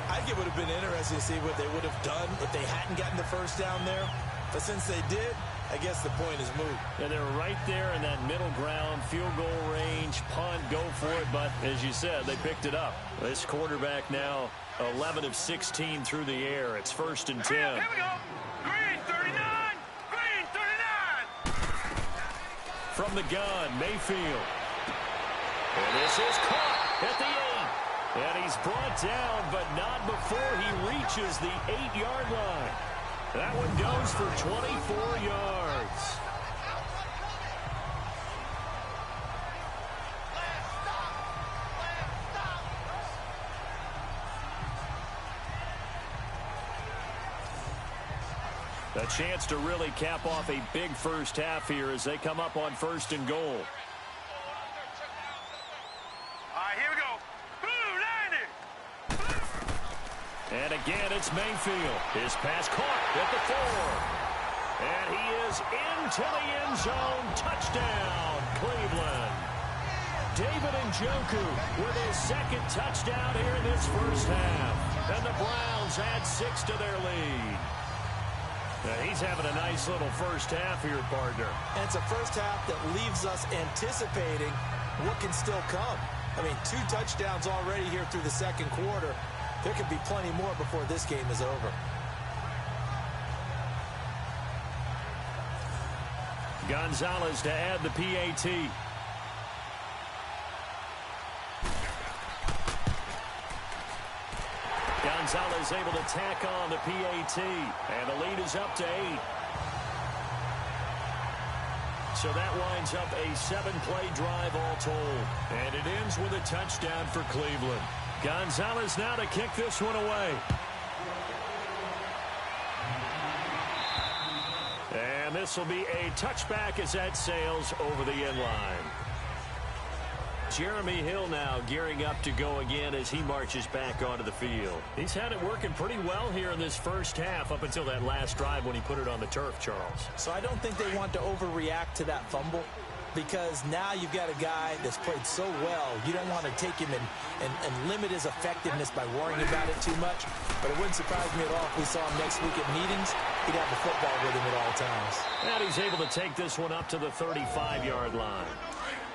I think it would have been interesting to see what they would have done if they hadn't gotten the first down there. But since they did, I guess the point is moot. And they're right there in that middle ground, field goal range, punt, go for it. But as you said, they picked it up. This quarterback now 11 of 16 through the air. It's 1st and 10. Here we go. Green, 39. Green, 39. From the gun, Mayfield. And this is caught at the 8. And he's brought down, but not before he reaches the 8-yard line. That one goes for 24 yards. A chance to really cap off a big first half here as they come up on 1st and goal. All right, here we go. Blue 90. And again, it's Mayfield. His pass caught at the 4. And he is into the end zone. Touchdown, Cleveland. David Njoku with his 2nd touchdown here in this first half. And the Browns add 6 to their lead. Now he's having a nice little first half here, partner. And it's a first half that leaves us anticipating what can still come. I mean, 2 touchdowns already here through the 2nd quarter. There could be plenty more before this game is over. Gonzalez to add the PAT. Gonzalez able to tack on the PAT. And the lead is up to 8. So that winds up a 7-play drive all told. And it ends with a touchdown for Cleveland. Gonzalez now to kick this one away. And And this will be a touchback as that sails over the end line. Jeremy Hill now gearing up to go again as he marches back onto the field. He's had it working pretty well here in this first half up until that last drive when he put it on the turf, Charles. So I don't think they want to overreact to that fumble, because now you've got a guy that's played so well. You don't want to take him and limit his effectiveness by worrying about it too much. But it wouldn't surprise me at all if we saw him next week at meetings. He'd have the football with him at all times. And he's able to take this one up to the 35-yard line.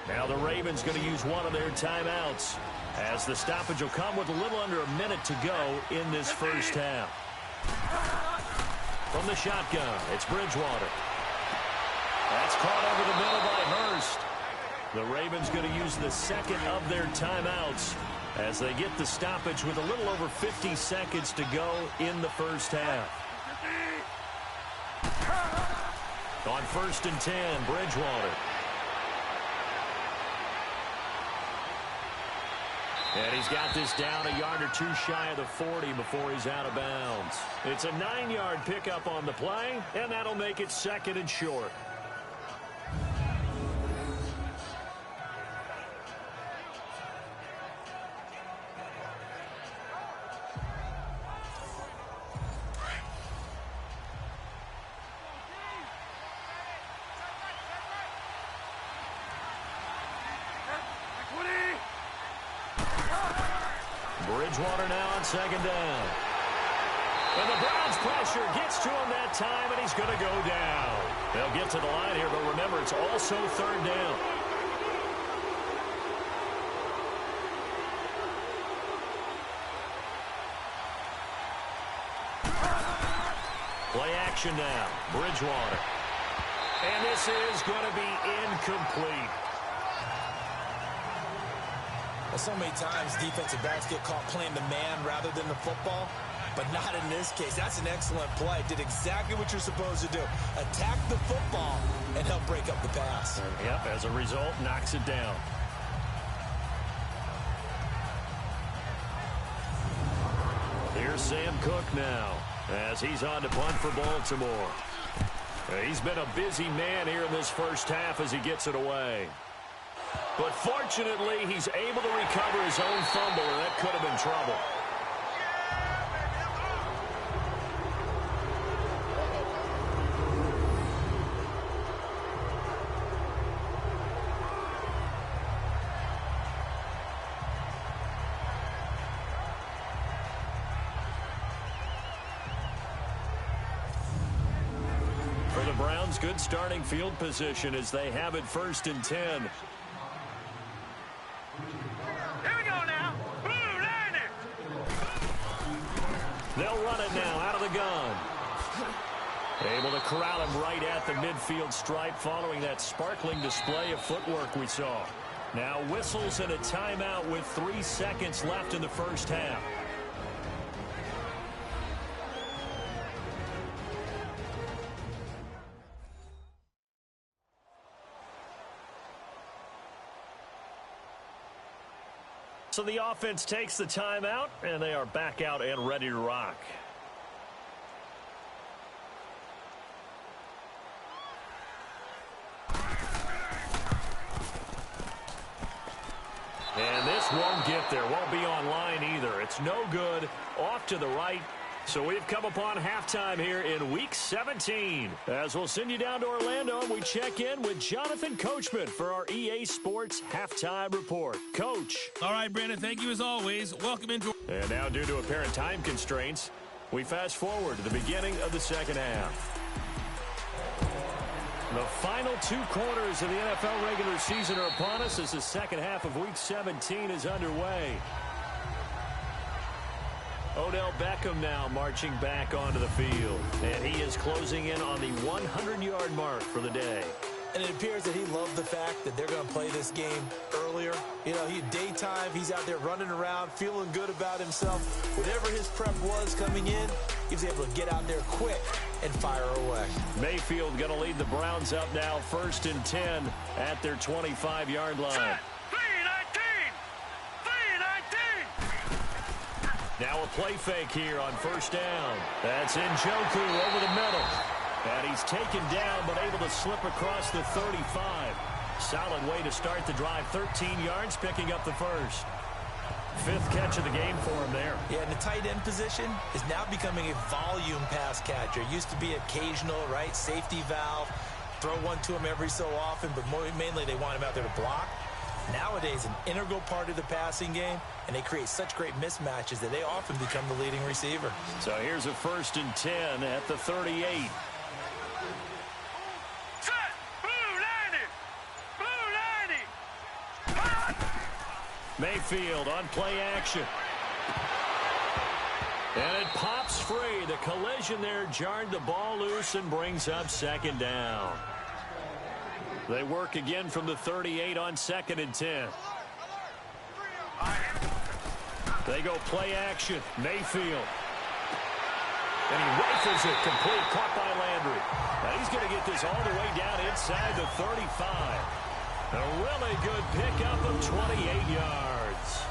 Now the Ravens going to use one of their timeouts, as the stoppage will come with a little under a minute to go in this first half. From the shotgun, it's Bridgewater. That's caught over the middle by Hurst. The Ravens going to use the second of their timeouts as they get the stoppage with a little over 50 seconds to go in the first half. On 1st and 10, Bridgewater. And he's got this down a yard or two shy of the 40 before he's out of bounds. It's a 9-yard pickup on the play, and that'll make it 2nd and short. Bridgewater now on 2nd down. And the Browns pressure gets to him that time, and he's going to go down. They'll get to the line here, but remember, it's also 3rd down. Play action now. Bridgewater. And this is going to be incomplete. Well, so many times defensive backs get caught playing the man rather than the football, but not in this case. That's an excellent play. Did exactly what you're supposed to do. Attack the football and help break up the pass. Yep, as a result, knocks it down. Here's Sam Cook now as he's on to punt for Baltimore. He's been a busy man here in this first half as he gets it away. But fortunately, he's able to recover his own fumble, and that could have been trouble. For the Browns, good starting field position as they have it 1st and 10. They'll run it now out of the gun. Able to corral him right at the midfield stripe following that sparkling display of footwork we saw. Now whistles and a timeout with 3 seconds left in the first half. So the offense takes the timeout, and they are back out and ready to rock. And this won't get there, won't be online either. It's no good, off to the right. So we've come upon halftime here in Week 17. As we'll send you down to Orlando, and we check in with Jonathan Coachman for our EA Sports Halftime Report. Coach. All right, Brandon, thank you as always. Welcome into... And now, due to apparent time constraints, we fast forward to the beginning of the second half. The final 2 quarters of the NFL regular season are upon us as the second half of Week 17 is underway. Odell Beckham now marching back onto the field, and he is closing in on the 100-yard mark for the day. And it appears that he loved the fact that they're going to play this game earlier. You know, daytime, he's out there running around, feeling good about himself. Whatever his prep was coming in, he was able to get out there quick and fire away. Mayfield going to lead the Browns up now 1st and 10 at their 25-yard line. Now a play fake here on 1st down. That's Njoku over the middle. And he's taken down, but able to slip across the 35. Solid way to start the drive. 13 yards, picking up the first. 5th catch of the game for him there. Yeah, and the tight end position is now becoming a volume pass catcher. Used to be occasional, right? Safety valve. Throw one to him every so often, but mainly they want him out there to block. Nowadays, an integral part of the passing game, and they create such great mismatches that they often become the leading receiver. So here's a 1st and 10 at the 38. Mayfield on play action. And it pops free. The collision there jarred the ball loose and brings up 2nd down. They work again from the 38 on 2nd and 10. They go play action. Mayfield. And he rifles it complete. Caught by Landry. Now he's going to get this all the way down inside the 35. A really good pickup of 28 yards.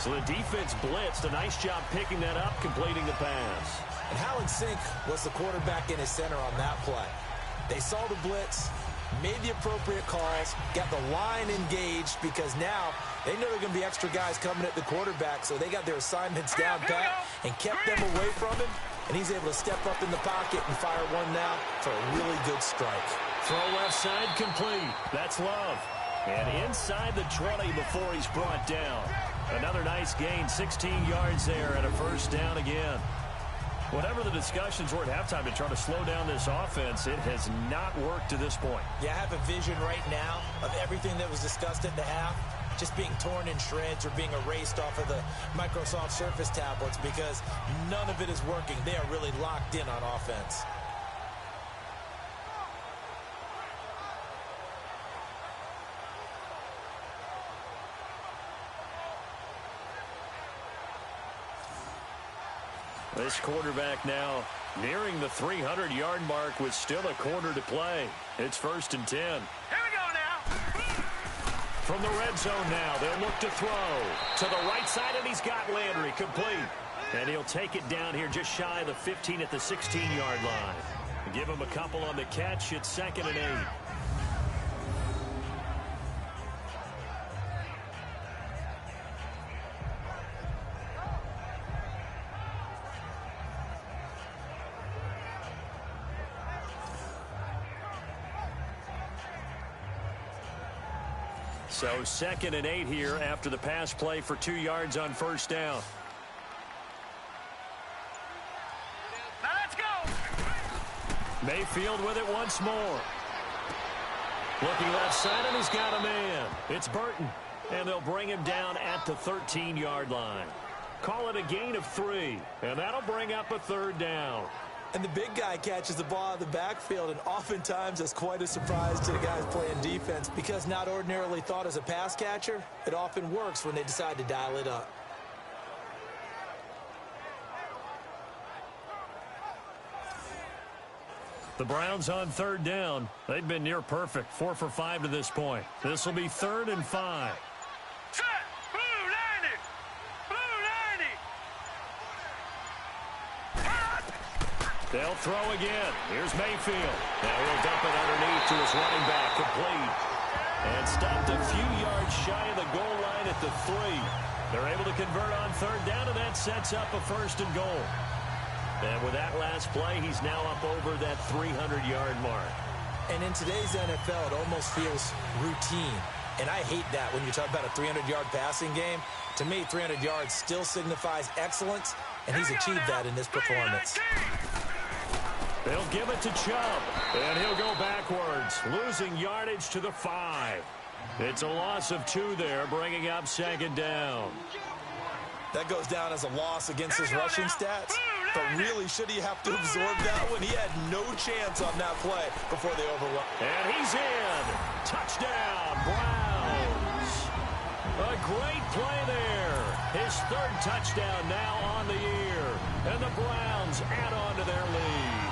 So the defense blitzed. A nice job picking that up, completing the pass. And how in sync was the quarterback in his center on that play? They saw the blitz, made the appropriate calls, got the line engaged because now they know there are going to be extra guys coming at the quarterback, so they got their assignments down pat and kept them away from him, and he's able to step up in the pocket and fire one now for a really good strike. Throw left side complete. That's Love. And inside the 20 before he's brought down. Another nice gain, 16 yards there and a 1st down again. Whatever the discussions were at halftime to try to slow down this offense, it has not worked to this point. Yeah, I have a vision right now of everything that was discussed at the half just being torn in shreds or being erased off of the Microsoft Surface tablets because none of it is working. They are really locked in on offense. This quarterback now nearing the 300-yard mark with still a quarter to play. It's 1st and 10. Here we go now. From the red zone now, they'll look to throw. To the right side, and he's got Landry complete. And he'll take it down here just shy of the 15 at the 16-yard line. Give him a couple on the catch. It's 2nd and 8. So 2nd and 8 here after the pass play for 2 yards on 1st down. Now let's go. Mayfield with it once more. Looking left side, and he's got a man. It's Burton. And they'll bring him down at the 13-yard line. Call it a gain of 3. And that'll bring up a 3rd down. And the big guy catches the ball out of the backfield, and oftentimes that's quite a surprise to the guys playing defense because not ordinarily thought as a pass catcher, it often works when they decide to dial it up. The Browns on 3rd down. They've been near perfect, 4 for 5 to this point. This will be 3rd and 5. Set. Blue 90. Blue 90. They'll throw again. Here's Mayfield. Now he'll dump it underneath to his running back, complete. And stopped a few yards shy of the goal line at the 3. They're able to convert on 3rd down, and that sets up a 1st and goal. And with that last play, he's now up over that 300-yard mark. And in today's NFL, it almost feels routine. And I hate that when you talk about a 300-yard passing game. To me, 300 yards still signifies excellence, and he's achieved that in this performance. They'll give it to Chubb, and he'll go backwards, losing yardage to the 5. It's a loss of 2 there, bringing up 2nd down. That goes down as a loss against his rushing stats. But really, should he have to absorb that one? He had no chance on that play before they overrun. And he's in. Touchdown, Browns. A great play there. His 3rd touchdown now on the year. And the Browns add on to their lead.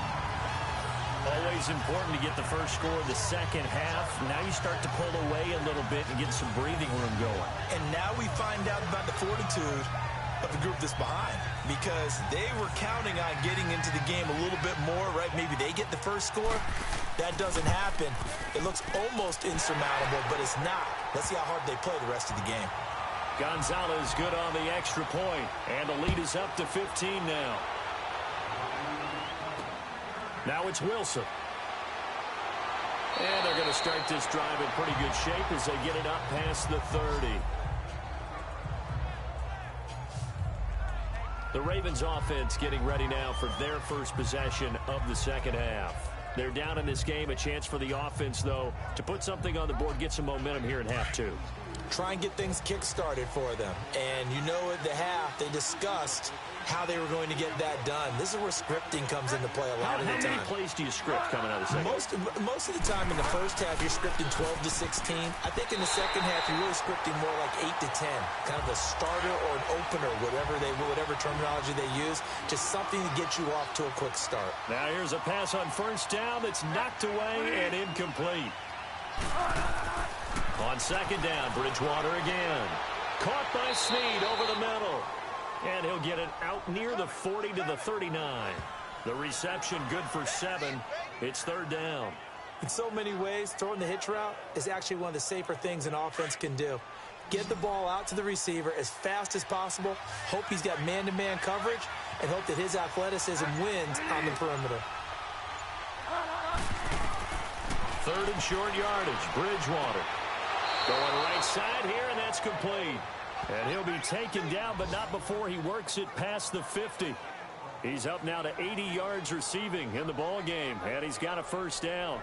Always important to get the first score of the second half. Now you start to pull away a little bit and get some breathing room going. And now we find out about the fortitude of the group that's behind because they were counting on getting into the game a little bit more, right? Maybe they get the first score. That doesn't happen. It looks almost insurmountable, but it's not. Let's see how hard they play the rest of the game. Gonzalez good on the extra point, and the lead is up to 15 now. Now it's Wilson. And they're going to start this drive in pretty good shape as they get it up past the 30. The Ravens offense getting ready now for their first possession of the second half. They're down in this game. A chance for the offense, though, to put something on the board, get some momentum here in half two. Try and get things kick-started for them. And you know at the half, they discussed how they were going to get that done. This is where scripting comes into play a lot of the time. How many plays do you script coming out of the second? Most of the time in the first half, you're scripting 12 to 16. I think in the second half, you're really scripting more like 8 to 10. Kind of a starter or an opener, whatever terminology they use. Just something to get you off to a quick start. Now here's a pass on first down that's knocked away and incomplete. On second down, Bridgewater again. Caught by Snead over the middle. And he'll get it out near the 40 to the 39. The reception good for 7. It's third down. In so many ways, throwing the hitch route is actually one of the safer things an offense can do. Get the ball out to the receiver as fast as possible, hope he's got man-to-man coverage, and hope that his athleticism wins on the perimeter. Third and short yardage, Bridgewater. Going right side here, and that's complete. And he'll be taken down, but not before he works it past the 50. He's up now to 80 yards receiving in the ball game, and he's got a first down.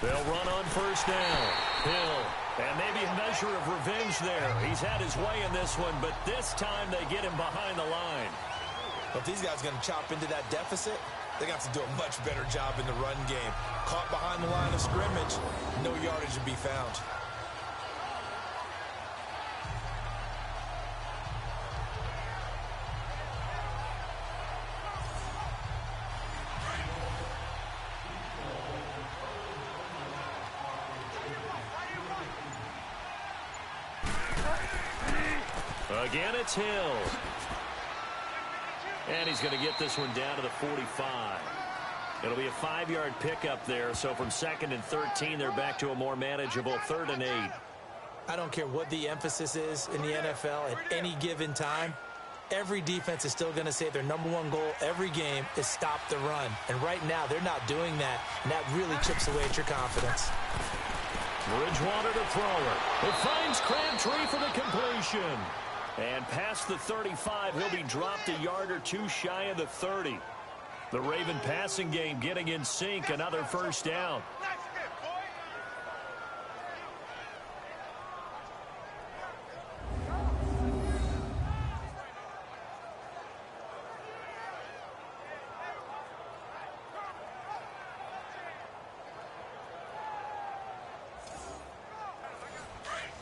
They'll run on first down. Hill. And maybe a measure of revenge there. He's had his way in this one, but this time they get him behind the line. If these guys are going to chop into that deficit, they got to do a much better job in the run game. Caught behind the line of scrimmage, no yardage to be found. Again, it's Hill. And he's going to get this one down to the 45. It'll be a 5-yard pickup there. So from 2nd and 13, they're back to a more manageable 3rd and 8. I don't care what the emphasis is in the NFL at any given time. Every defense is still going to say their number one goal every game is stop the run. And right now, they're not doing that. And that really chips away at your confidence. Bridgewater to throw it. It finds Crabtree for the completion. And past the 35, he'll be dropped a yard or two shy of the 30. The Raven passing game getting in sync. Another first down.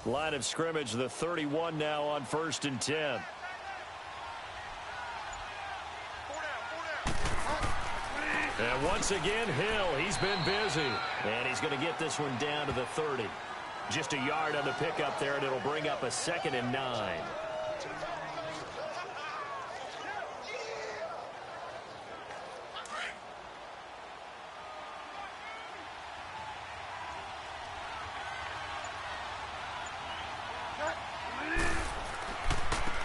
Line of scrimmage, the 31 now on 1st and 10. And once again, Hill, he's been busy. And he's going to get this one down to the 30. Just a yard on the pickup there, and it'll bring up a 2nd and 9.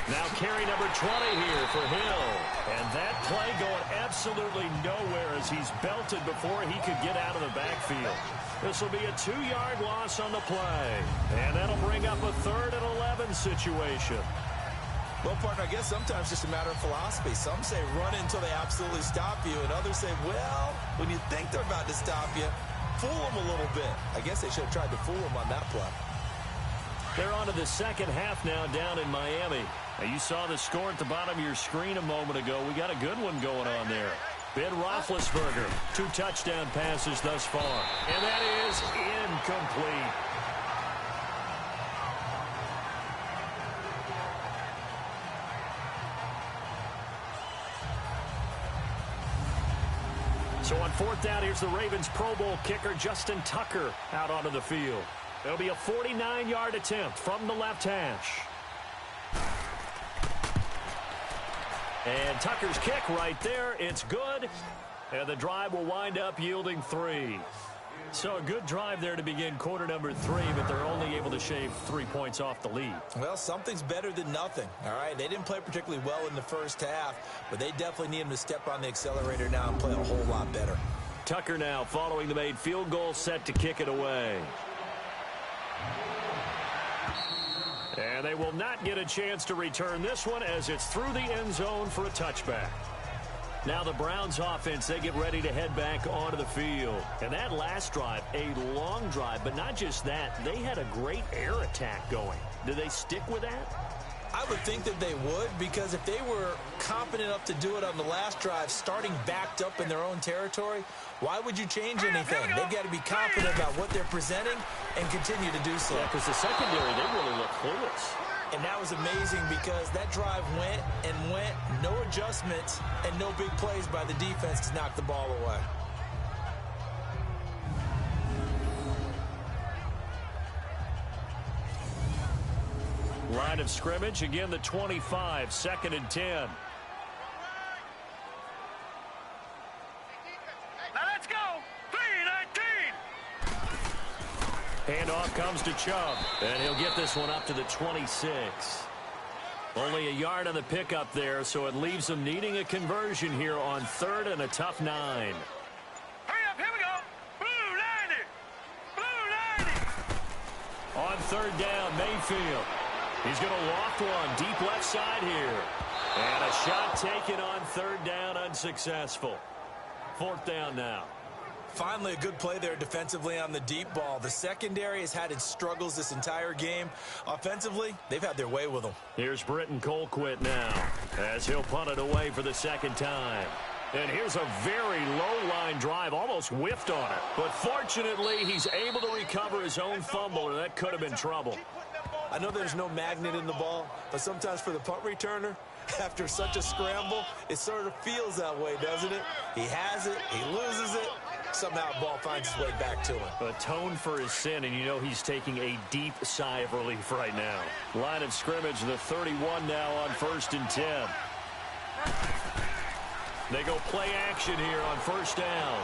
Now carry number 20 here for Hill. And that play going absolutely nowhere as he's belted before he could get out of the backfield. This will be a 2-yard loss on the play. And that'll bring up a 3rd and 11 situation. Well, partner, I guess sometimes it's just a matter of philosophy. Some say run until they absolutely stop you, and others say, well, when you think they're about to stop you, fool them a little bit. I guess they should have tried to fool them on that play. They're on to the second half now down in Miami. Now, you saw the score at the bottom of your screen a moment ago. We got a good one going on there. Ben Roethlisberger, 2 touchdown passes thus far. And that is incomplete. So on 4th down, here's the Ravens Pro Bowl kicker Justin Tucker out onto the field. It'll be a 49-yard attempt from the left hash. And Tucker's kick right there. It's good. And the drive will wind up yielding 3. So a good drive there to begin quarter number 3, but they're only able to shave 3 points off the lead. Well, something's better than nothing, all right? They didn't play particularly well in the first half, but they definitely need him to step on the accelerator now and play a whole lot better. Tucker now following the made field goal, set to kick it away. And they will not get a chance to return this one as it's through the end zone for a touchback. Now the Browns offense, they get ready to head back onto the field. And that last drive, a long drive, but not just that. They had a great air attack going. Do they stick with that? I would think that they would, because if they were confident enough to do it on the last drive, starting backed up in their own territory, why would you change anything? They've got to be confident about what they're presenting and continue to do so. Yeah, because the secondary, they really look clueless. And that was amazing because that drive went and went, no adjustments and no big plays by the defense to knock the ball away. Line of scrimmage, again the 25, 2nd and 10. Now let's go. 3-19. Handoff comes to Chubb, and he'll get this one up to the 26. Only a yard on the pickup there, so it leaves them needing a conversion here on 3rd and a tough 9. Hurry up, here we go. Blue 90. Blue 90. On 3rd down, Mayfield. He's going to loft one deep left side here. And a shot taken on 3rd down, unsuccessful. 4th down now. Finally, a good play there defensively on the deep ball. The secondary has had its struggles this entire game. Offensively, they've had their way with them. Here's Britton Colquitt now as he'll punt it away for the 2nd time. And here's a very low-line drive, almost whiffed on it. But fortunately, he's able to recover his own fumble, and that could have been trouble. I know there's no magnet in the ball, but sometimes for the punt returner, after such a scramble, it sort of feels that way, doesn't it? He has it, he loses it, somehow the ball finds its way back to him. Atone for his sin, and you know he's taking a deep sigh of relief right now. Line of scrimmage, the 31 now on 1st and 10. They go play action here on 1st down.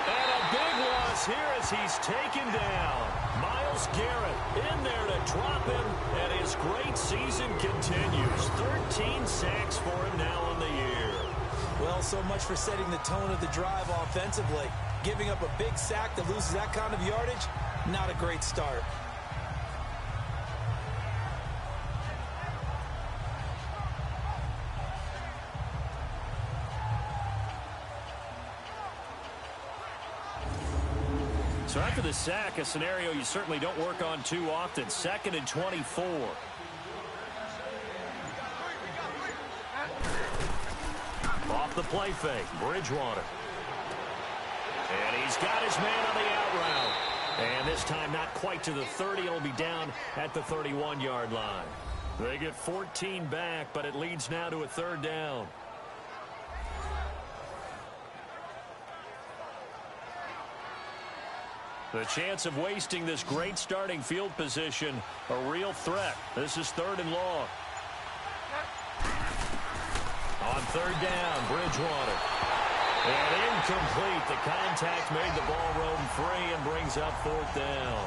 And a big loss here as he's taken down. Myles Garrett in there to drop him, and his great season continues. 13 sacks for him now on the year. Well, so much for setting the tone of the drive offensively. Giving up a big sack that loses that kind of yardage, not a great start. So after the sack, a scenario you certainly don't work on too often. 2nd and 24. Off the play fake, Bridgewater. And he's got his man on the out route. And this time not quite to the 30. It'll be down at the 31-yard line. They get 14 back, but it leads now to a 3rd down. The chance of wasting this great starting field position, a real threat. This is 3rd and long. On 3rd down, Bridgewater. And incomplete. The contact made the ball roam free and brings up 4th down.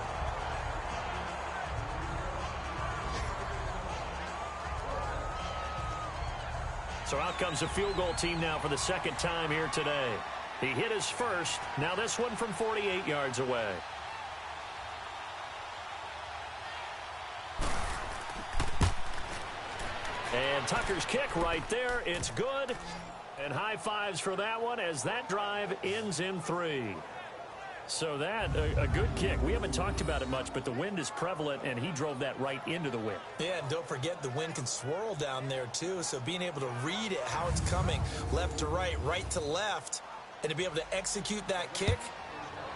So out comes a field goal team now for the 2nd time here today. He hit his first. Now this one from 48 yards away. And Tucker's kick right there. It's good. And high fives for that one as that drive ends in 3. So that, a good kick. We haven't talked about it much, but the wind is prevalent, and he drove that right into the wind. Yeah, and don't forget the wind can swirl down there, too. So being able to read it, how it's coming, left to right to left, and to be able to execute that kick,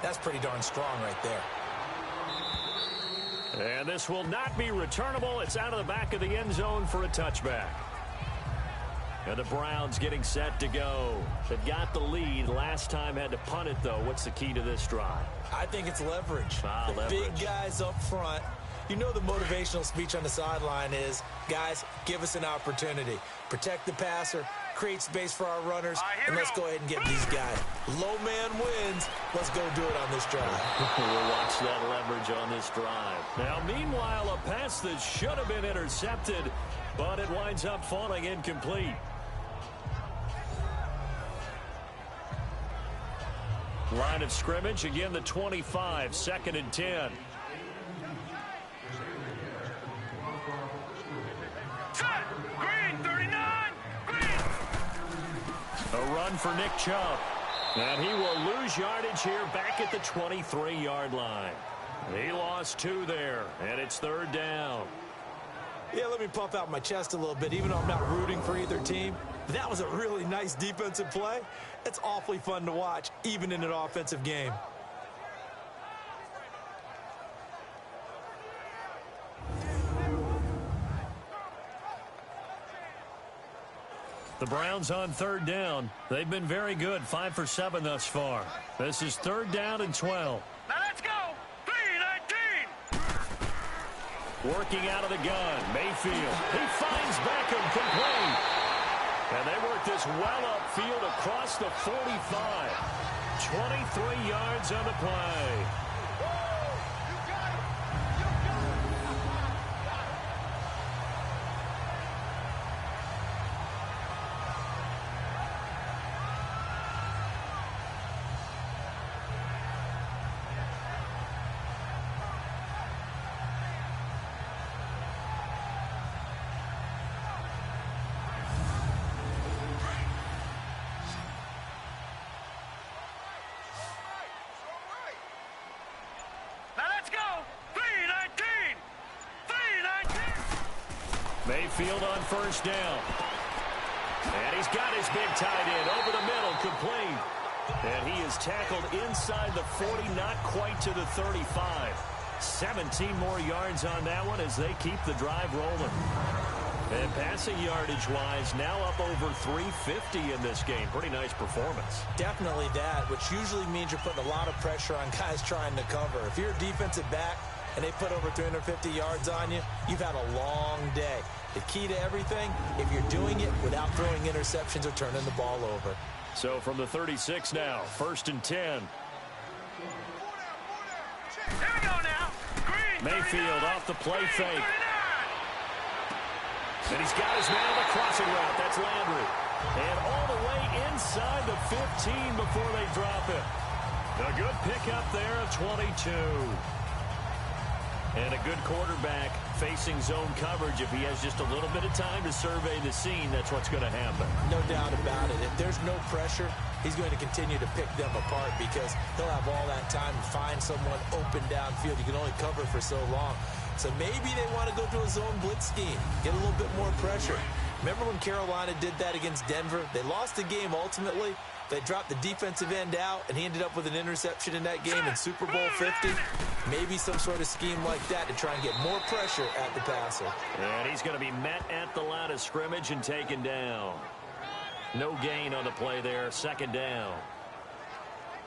that's pretty darn strong right there. And this will not be returnable. It's out of the back of the end zone for a touchback. And the Browns getting set to go. They've got the lead. Last time had to punt it, though. What's the key to this drive? I think it's leverage. The leverage. Big guys up front. You know the motivational speech on the sideline is, guys, give us an opportunity. Protect the passer, create space for our runners, and let's go ahead and get these guys. Low man wins. Let's go do it on this drive. We'll watch that leverage on this drive. Now, meanwhile, a pass that should have been intercepted, but it winds up falling incomplete. Line of scrimmage, again the 25, 2nd and 10. Green, 39, Green. A run for Nick Chubb. And he will lose yardage here back at the 23-yard line. He lost 2 there, and it's 3rd down. Yeah, let me puff out my chest a little bit, even though I'm not rooting for either team. That was a really nice defensive play. It's awfully fun to watch, even in an offensive game. The Browns on 3rd down. They've been very good, 5 for 7 thus far. This is 3rd down and 12. Now let's go. 3-19. Working out of the gun, Mayfield. He finds Beckham complete. And they work this well upfield across the 45. 23 yards on the play. Mayfield on 1st down. And he's got his big tight end over the middle, complete. And he is tackled inside the 40, not quite to the 35. 17 more yards on that one as they keep the drive rolling. And passing yardage-wise, now up over 350 in this game. Pretty nice performance. Definitely that, which usually means you're putting a lot of pressure on guys trying to cover. If you're a defensive back and they put over 350 yards on you, you've had a long day. The key to everything, if you're doing it without throwing interceptions or turning the ball over. So from the 36 now, 1st and 10. Here we go now. Green, Mayfield 39, off the play Green, fake. 39. And he's got his man on the crossing route. That's Landry. And all the way inside the 15 before they drop it. A good pickup there of 22. And a good quarterback facing zone coverage. If he has just a little bit of time to survey the scene, that's what's going to happen. No doubt about it. If there's no pressure, he's going to continue to pick them apart because he'll have all that time to find someone open downfield. You can only cover for so long. So maybe they want to go to a zone blitz scheme, get a little bit more pressure. Remember when Carolina did that against Denver? They lost the game ultimately. They dropped the defensive end out, and he ended up with an interception in that game in Super Bowl 50. Maybe some sort of scheme like that to try and get more pressure at the passer. And he's going to be met at the line of scrimmage and taken down. No gain on the play there, 2nd down.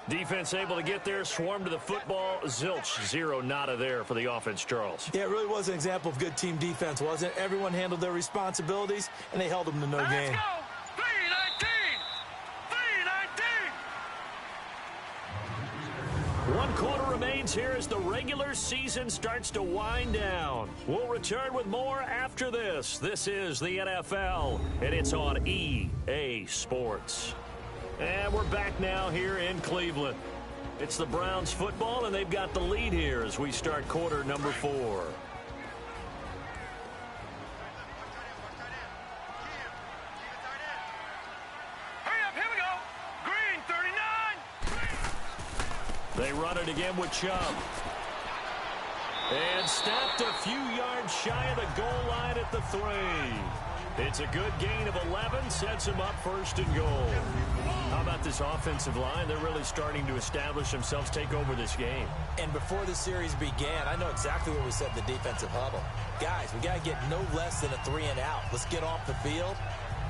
Defense able to get there, swarm to the football. Zilch, 0 nada there for the offense, Charles. Yeah, it really was an example of good team defense, wasn't it? Everyone handled their responsibilities, and they held them to no gain. Let's go. 3-19. 3-19. 1 quarter remains here as the regular season starts to wind down. We'll return with more after this. This is the NFL, and it's on EA Sports. And we're back now here in Cleveland. It's the Browns football, and they've got the lead here as we start quarter number 4. Hurry up, here we go. Green, 39. They run it again with Chubb. And stopped a few yards shy of the goal line at the 3. It's a good gain of 11, sets him up first and goal. How about this offensive line? They're really starting to establish themselves, take over this game. And before the series began, I know exactly what we said in the defensive huddle. Guys, we got to get no less than a 3 and out. Let's get off the field.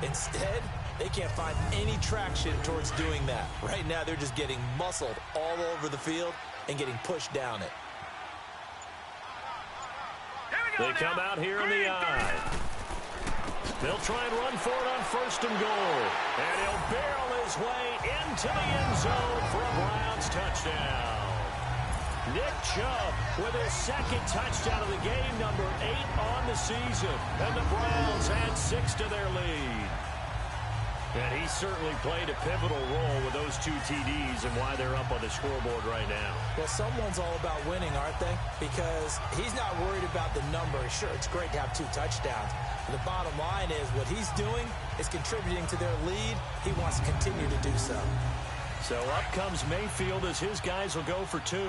Instead, they can't find any traction towards doing that. Right now, they're just getting muscled all over the field and getting pushed down it. They come out here in the eye. They'll try and run for it on first and goal. And he'll barrel his way into the end zone for a Browns touchdown. Nick Chubb with his second touchdown of the game, number 8 on the season. And the Browns add 6 to their lead. And he certainly played a pivotal role with those 2 TDs and why they're up on the scoreboard right now. Well, someone's all about winning, aren't they? Because he's not worried about the number. Sure, it's great to have 2 touchdowns. But the bottom line is what he's doing is contributing to their lead. He wants to continue to do so. So up comes Mayfield as his guys will go for 2.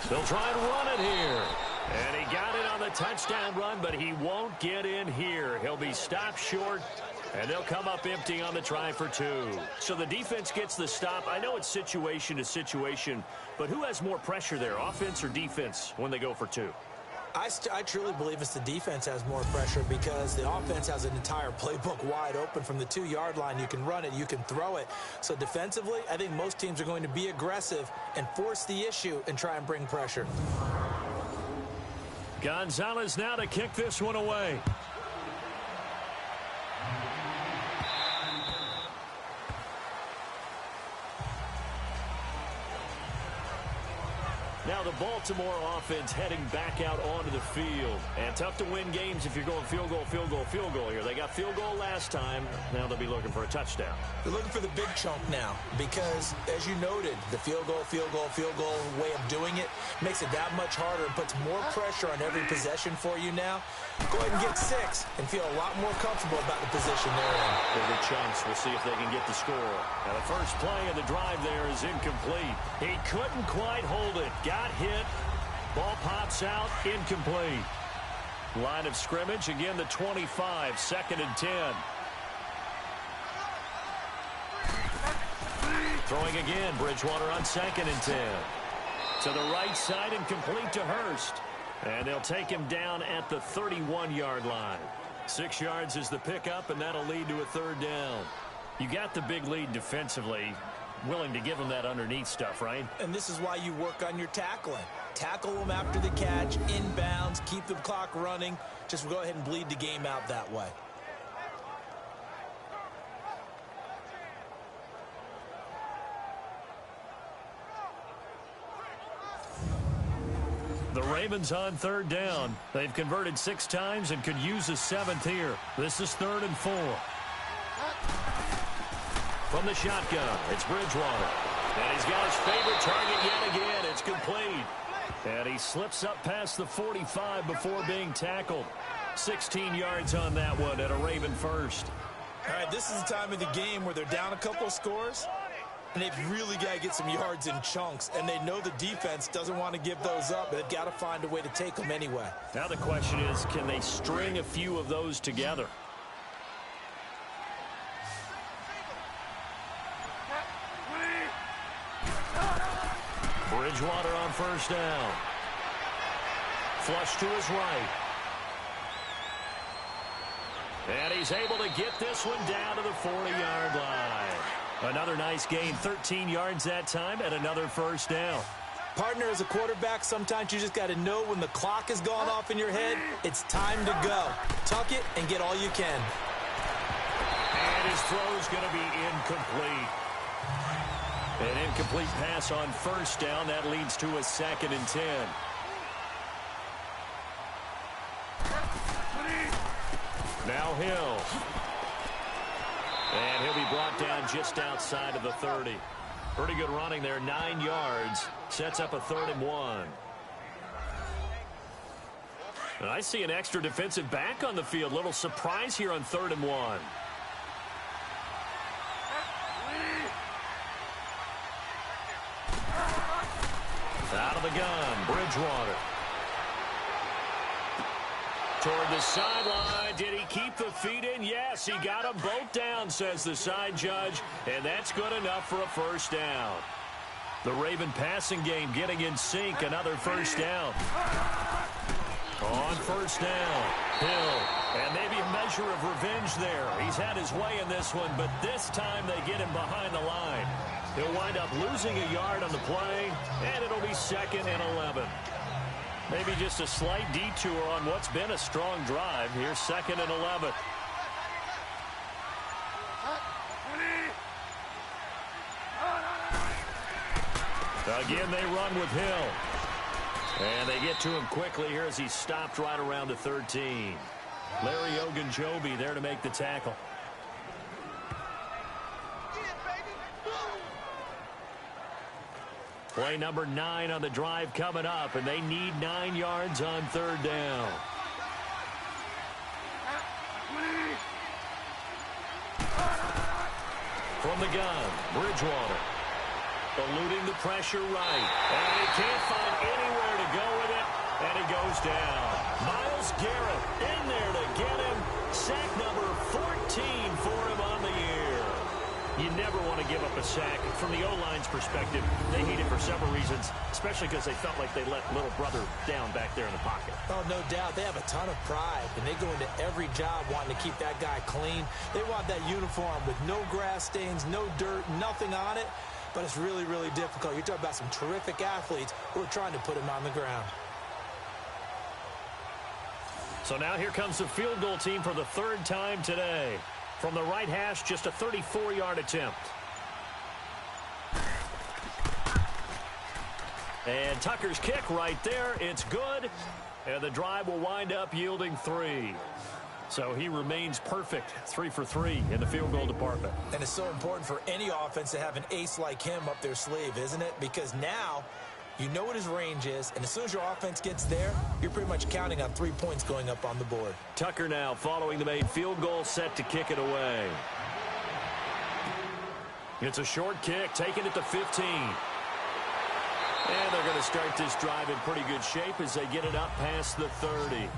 They'll try and run it here. And he got it on the touchdown run, but he won't get in here. He'll be stopped short, and they'll come up empty on the try for 2. So the defense gets the stop. I know it's situation to situation, but who has more pressure there, offense or defense, when they go for 2? I truly believe it's the defense has more pressure because the offense has an entire playbook wide open from the 2-yard line. You can run it, you can throw it. So defensively, I think most teams are going to be aggressive and force the issue and try and bring pressure. Gonzalez now to kick this one away. Now the Baltimore offense heading back out onto the field. And tough to win games if you're going field goal, field goal, field goal here. They got field goal last time. Now they'll be looking for a touchdown. They're looking for the big chunk now because, as you noted, the field goal way of doing it makes it that much harder and puts more pressure on every possession for you now. Go ahead and get 6 and feel a lot more comfortable about the position they're in. Bigger chunks. We'll see if they can get the score. Now the first play of the drive there is incomplete. He couldn't quite hold it. Got hit. Ball pops out. Incomplete. Line of scrimmage. Again, the 25. 2nd and 10. Throwing again. Bridgewater on 2nd and 10. To the right side and complete to Hurst. And they'll take him down at the 31-yard line. 6 yards is the pickup, and that'll lead to a 3rd down. You got the big lead defensively. Willing to give them that underneath stuff, right? And this is why you work on your tackling. Tackle them after the catch, inbounds, keep the clock running. Just go ahead and bleed the game out that way. The Ravens on 3rd down. They've converted 6 times and could use a 7th here. This is 3rd and 4. From the shotgun, it's Bridgewater. And he's got his favorite target yet again. It's complete. And he slips up past the 45 before being tackled. 16 yards on that one at a Raven first. All right, this is the time of the game where they're down a couple of scores, and they've really got to get some yards in chunks. And they know the defense doesn't want to give those up, but they've got to find a way to take them anyway. Now the question is, can they string a few of those together? Bridgewater on 1st down. Flush to his right. And he's able to get this one down to the 40-yard line. Another nice gain, 13 yards that time, and another 1st down. Partner, as a quarterback, sometimes you just got to know when the clock has gone off in your head, it's time to go. Tuck it and get all you can. And his throw's going to be incomplete. An incomplete pass on 1st down. That leads to a 2nd and 10. Now Hill. And he'll be brought down just outside of the 30. Pretty good running there, 9 yards. Sets up a 3rd and 1. And I see an extra defensive back on the field. Little surprise here on 3rd and 1. Out of the gun, Bridgewater. Toward the sideline. Did he keep the feet in? Yes, he got them both down, says the side judge. And that's good enough for a first down. The Raven passing game getting in sync. Another first down. On first down, Hill. And maybe a measure of revenge there. He's had his way in this one, but this time they get him behind the line. He'll wind up losing a yard on the play, and it'll be 2nd and 11. Maybe just a slight detour on what's been a strong drive. Here's 2nd and 11. Again, they run with Hill. And they get to him quickly here as he's stopped right around the 13. Larry Ogunjobi there to make the tackle. Play number 9 on the drive coming up, and they need 9 yards on 3rd down. From the gun, Bridgewater. Eluding the pressure right. And he can't find anywhere to go with it, and he goes down. Myles Garrett in there to get him. Sack number 14 for him on the year. You never want to give up a sack. From the O-line's perspective, they hate it for several reasons, especially because they felt like they let little brother down back there in the pocket. Oh, no doubt. They have a ton of pride, and they go into every job wanting to keep that guy clean. They want that uniform with no grass stains, no dirt, nothing on it. But it's really, really difficult. You're talking about some terrific athletes who are trying to put him on the ground. So now here comes the field goal team for the 3rd time today. From the right hash, just a 34-yard attempt. And Tucker's kick right there. It's good. And the drive will wind up yielding 3. So he remains perfect, 3 for 3 in the field goal department. And it's so important for any offense to have an ace like him up their sleeve, isn't it? Because now you know what his range is, and as soon as your offense gets there, you're pretty much counting on 3 points going up on the board. Tucker now following the made field goal, set to kick it away. It's a short kick, taking it to 15. And they're going to start this drive in pretty good shape as they get it up past the 30.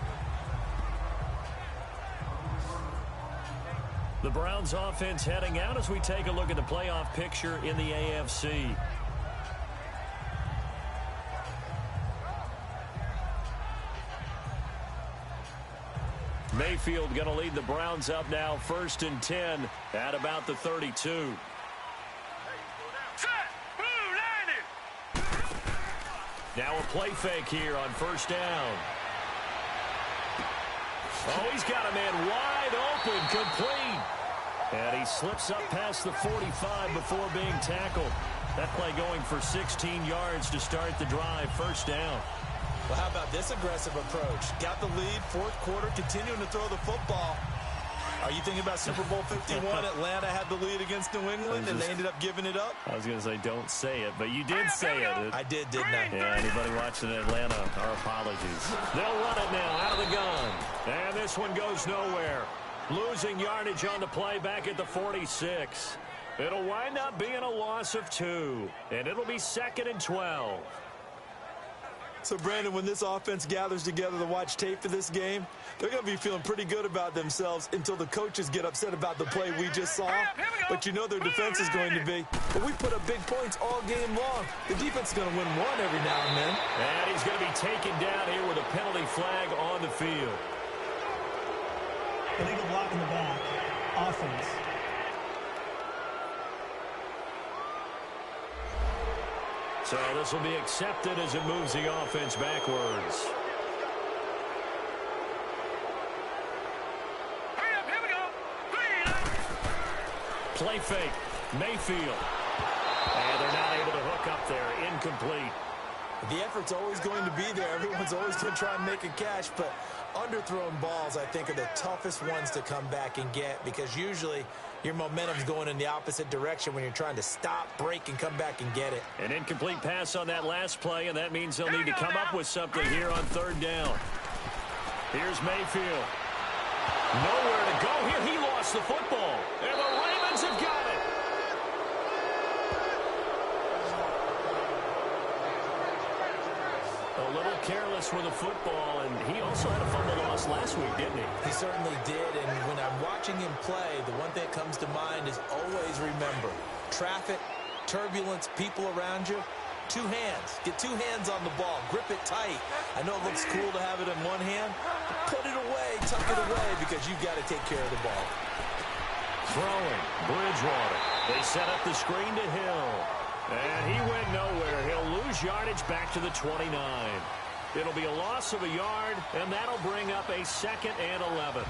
The Browns offense heading out as we take a look at the playoff picture in the AFC. Mayfield going to lead the Browns up now, 1st and 10 at about the 32. Now a play fake here on 1st down. Oh, he's got a man wide open, complete. And he slips up past the 45 before being tackled. That play going for 16 yards to start the drive, 1st down. Well, how about this aggressive approach? Got the lead, 4th quarter, continuing to throw the football. Are you thinking about Super Bowl 51? Atlanta had the lead against New England, and they ended up giving it up? I was going to say, don't say it, but you did say it. I did, didn't I? Yeah, anybody watching Atlanta, our apologies. They'll run it now out of the gun. And this one goes nowhere. Losing yardage on the play back at the 46. It'll wind up being a loss of 2, and it'll be 2nd and 12. So, Brandon, when this offense gathers together to watch tape for this game, they're going to be feeling pretty good about themselves until the coaches get upset about the play we just saw. But you know their defense is going to be. But we put up big points all game long. The defense is going to win one every now and then. And he's going to be taken down here with a penalty flag on the field. Illegal block in the back. Offense. So this will be accepted as it moves the offense backwards. Hurry up, here we go. Play fake. Mayfield. And they're not able to hook up there. Incomplete. The effort's always going to be there. Everyone's always going to try and make a catch, but underthrown balls, I think, are the toughest ones to come back and get because usually your momentum's going in the opposite direction when you're trying to stop, break, and come back and get it. An incomplete pass on that last play, and that means they'll need to come up with something here on 3rd down. Here's Mayfield. Nowhere to go here. He lost the football. And the Ravens have got it. A little careless with the football, and he also had a fumble loss last week, didn't he? He certainly did, and when I'm watching him play, the one thing that comes to mind is always remember, traffic, turbulence, people around you, two hands. Get two hands on the ball. Grip it tight. I know it looks cool to have it in one hand, but put it away, tuck it away, because you've got to take care of the ball. Throwing, Bridgewater. They set up the screen to Hill. And he went nowhere. He'll lose yardage back to the 29. It'll be a loss of a yard, and that'll bring up a 2nd and 11.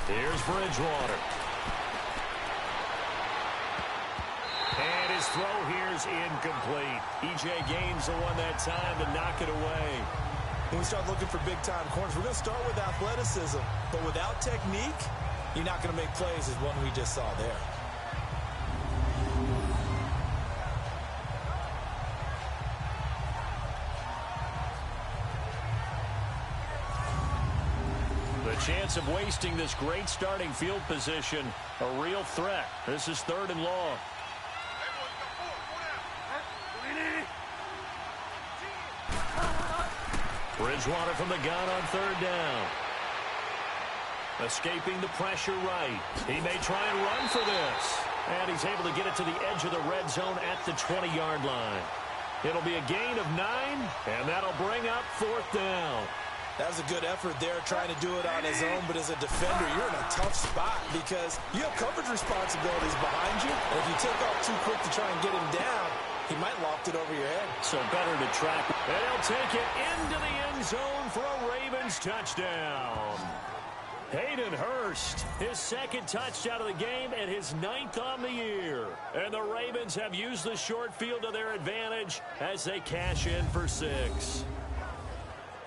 Here's Bridgewater. And his throw here's incomplete. E.J. Gaines the one that time to knock it away. When we start looking for big-time corners, we're going to start with athleticism. But without technique, you're not going to make plays as one we just saw there. The chance of wasting this great starting field position, a real threat. This is 3rd and long. Bridgewater from the gun on 3rd down. Escaping the pressure right. He may try and run for this. And he's able to get it to the edge of the red zone at the 20-yard line. It'll be a gain of 9, and that'll bring up 4th down. That was a good effort there, trying to do it on his own, but as a defender, you're in a tough spot because you have coverage responsibilities behind you, and if you take off too quick to try and get him down, he might loft it over your head. So better to track. And he'll take it into the end zone for a Ravens touchdown. Hayden Hurst, his 2nd touchdown of the game and his 9th on the year. And the Ravens have used the short field to their advantage as they cash in for 6.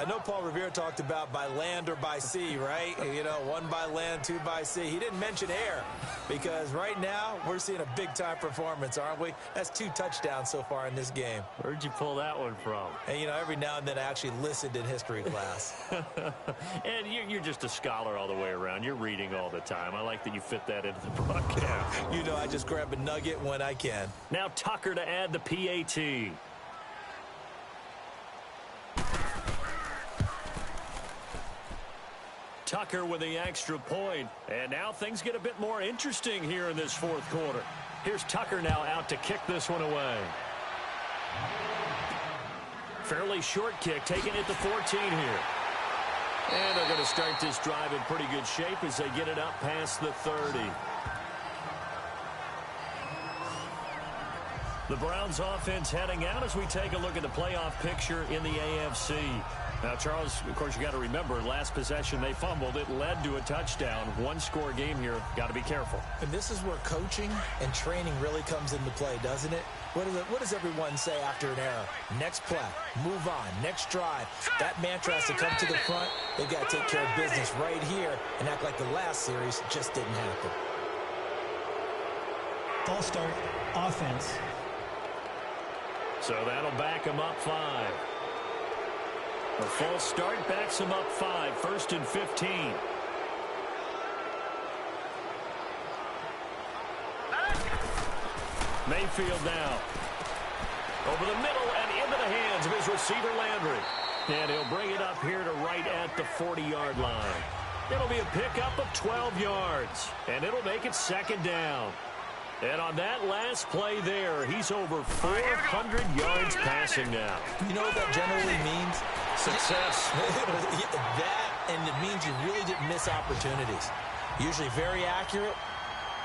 I know Paul Revere talked about by land or by sea, right? You know, 1 by land, 2 by sea. He didn't mention air because right now we're seeing a big-time performance, aren't we? That's 2 touchdowns so far in this game. Where'd you pull that one from? And, you know, every now and then I actually listened in history class. And you're just a scholar all the way around. You're reading all the time. I like that you fit that into the broadcast. You know, I just grab a nugget when I can. Now Tucker to add the PAT. Tucker with the extra point. And now things get a bit more interesting here in this 4th quarter. Here's Tucker now out to kick this one away. Fairly short kick, taking it to 14 here. And they're going to start this drive in pretty good shape as they get it up past the 30. The Browns offense heading out as we take a look at the playoff picture in the AFC. Now, Charles, of course, you got to remember, last possession they fumbled. It led to a touchdown. 1-score game here. Got to be careful. And this is where coaching and training really comes into play, doesn't it? What does everyone say after an error? Next play, move on, next drive. That mantra has to come to the front. They've got to take care of business right here and act like the last series just didn't happen. False start, offense. So that'll back them up 5. A false start backs them up 5. 1st and 15. Mayfield now. Over the middle and into the hands of his receiver Landry. And he'll bring it up here to right at the 40-yard line. It'll be a pickup of 12 yards. And it'll make it 2nd down. And on that last play there, he's over 400 yards passing now. You know what that generally means? Success. That, and it means you really didn't miss opportunities. Usually very accurate.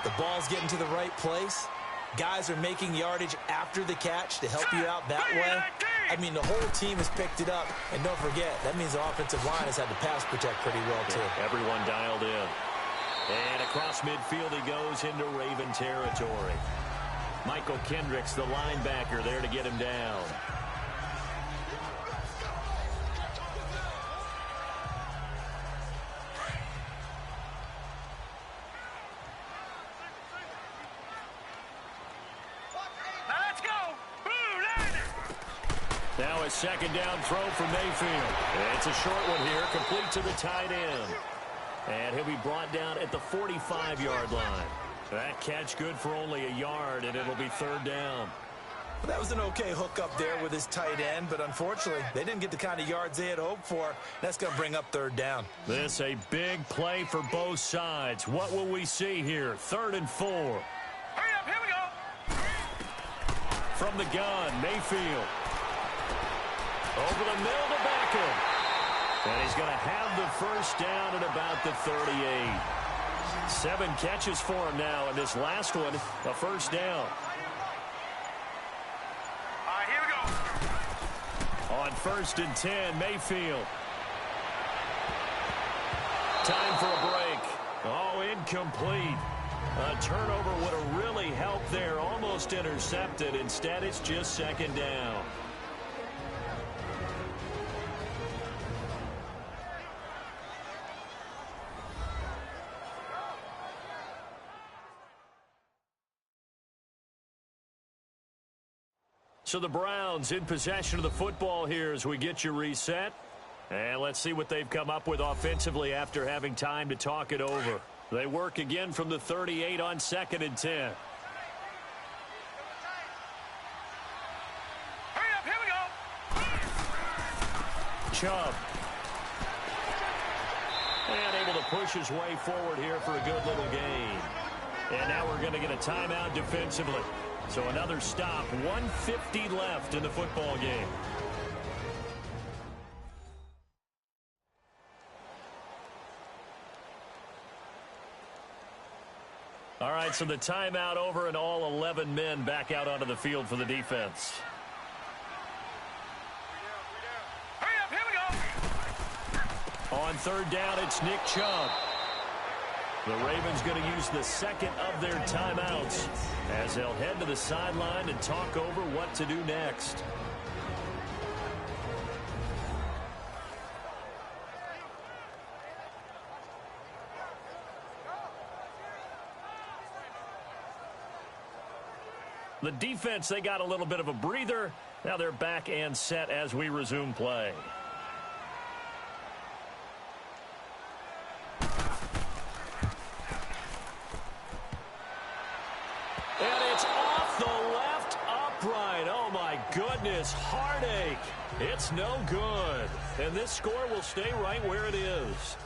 The ball's getting to the right place. Guys are making yardage after the catch to help you out that way. I mean, the whole team has picked it up. And don't forget, that means the offensive line has had to pass protect pretty well, too. Everyone dialed in. And across midfield he goes into Raven territory. Michael Kendricks, the linebacker, there to get him down. Now a second down throw for Mayfield. It's a short one here, complete to the tight end. And he'll be brought down at the 45-yard line. That catch good for only a yard, and it'll be third down. Well, that was an okay hook up there with his tight end, but unfortunately, they didn't get the kind of yards they had hoped for. That's going to bring up third down. This a big play for both sides. What will we see here? 3rd and 4. Hurry up, here we go. From the gun, Mayfield. Over the middle to Beckham. And he's going to have the first down at about the 38. 7 catches for him now, and this last one, a first down. All right, here we go. On 1st and 10, Mayfield. Time for a break. Oh, incomplete. A turnover would have really helped there. Almost intercepted. Instead, it's just second down. So the Browns in possession of the football here as we get you reset. And let's see what they've come up with offensively after having time to talk it over. They work again from the 38 on 2nd and 10. Hurry up, here we go. Chubb. And able to push his way forward here for a good little gain. And now we're going to get a timeout defensively. So another stop, 1:50 left in the football game. All right, so the timeout over and all 11 men back out onto the field for the defense. Hurry up, here we go. On 3rd down, it's Nick Chubb. The Ravens going to use the second of their timeouts as they'll head to the sideline and talk over what to do next. The defense, they got a little bit of a breather. Now they're back and set as we resume play. And it's off the left upright. Oh, my goodness. Heartache. It's no good. And this score will stay right where it is.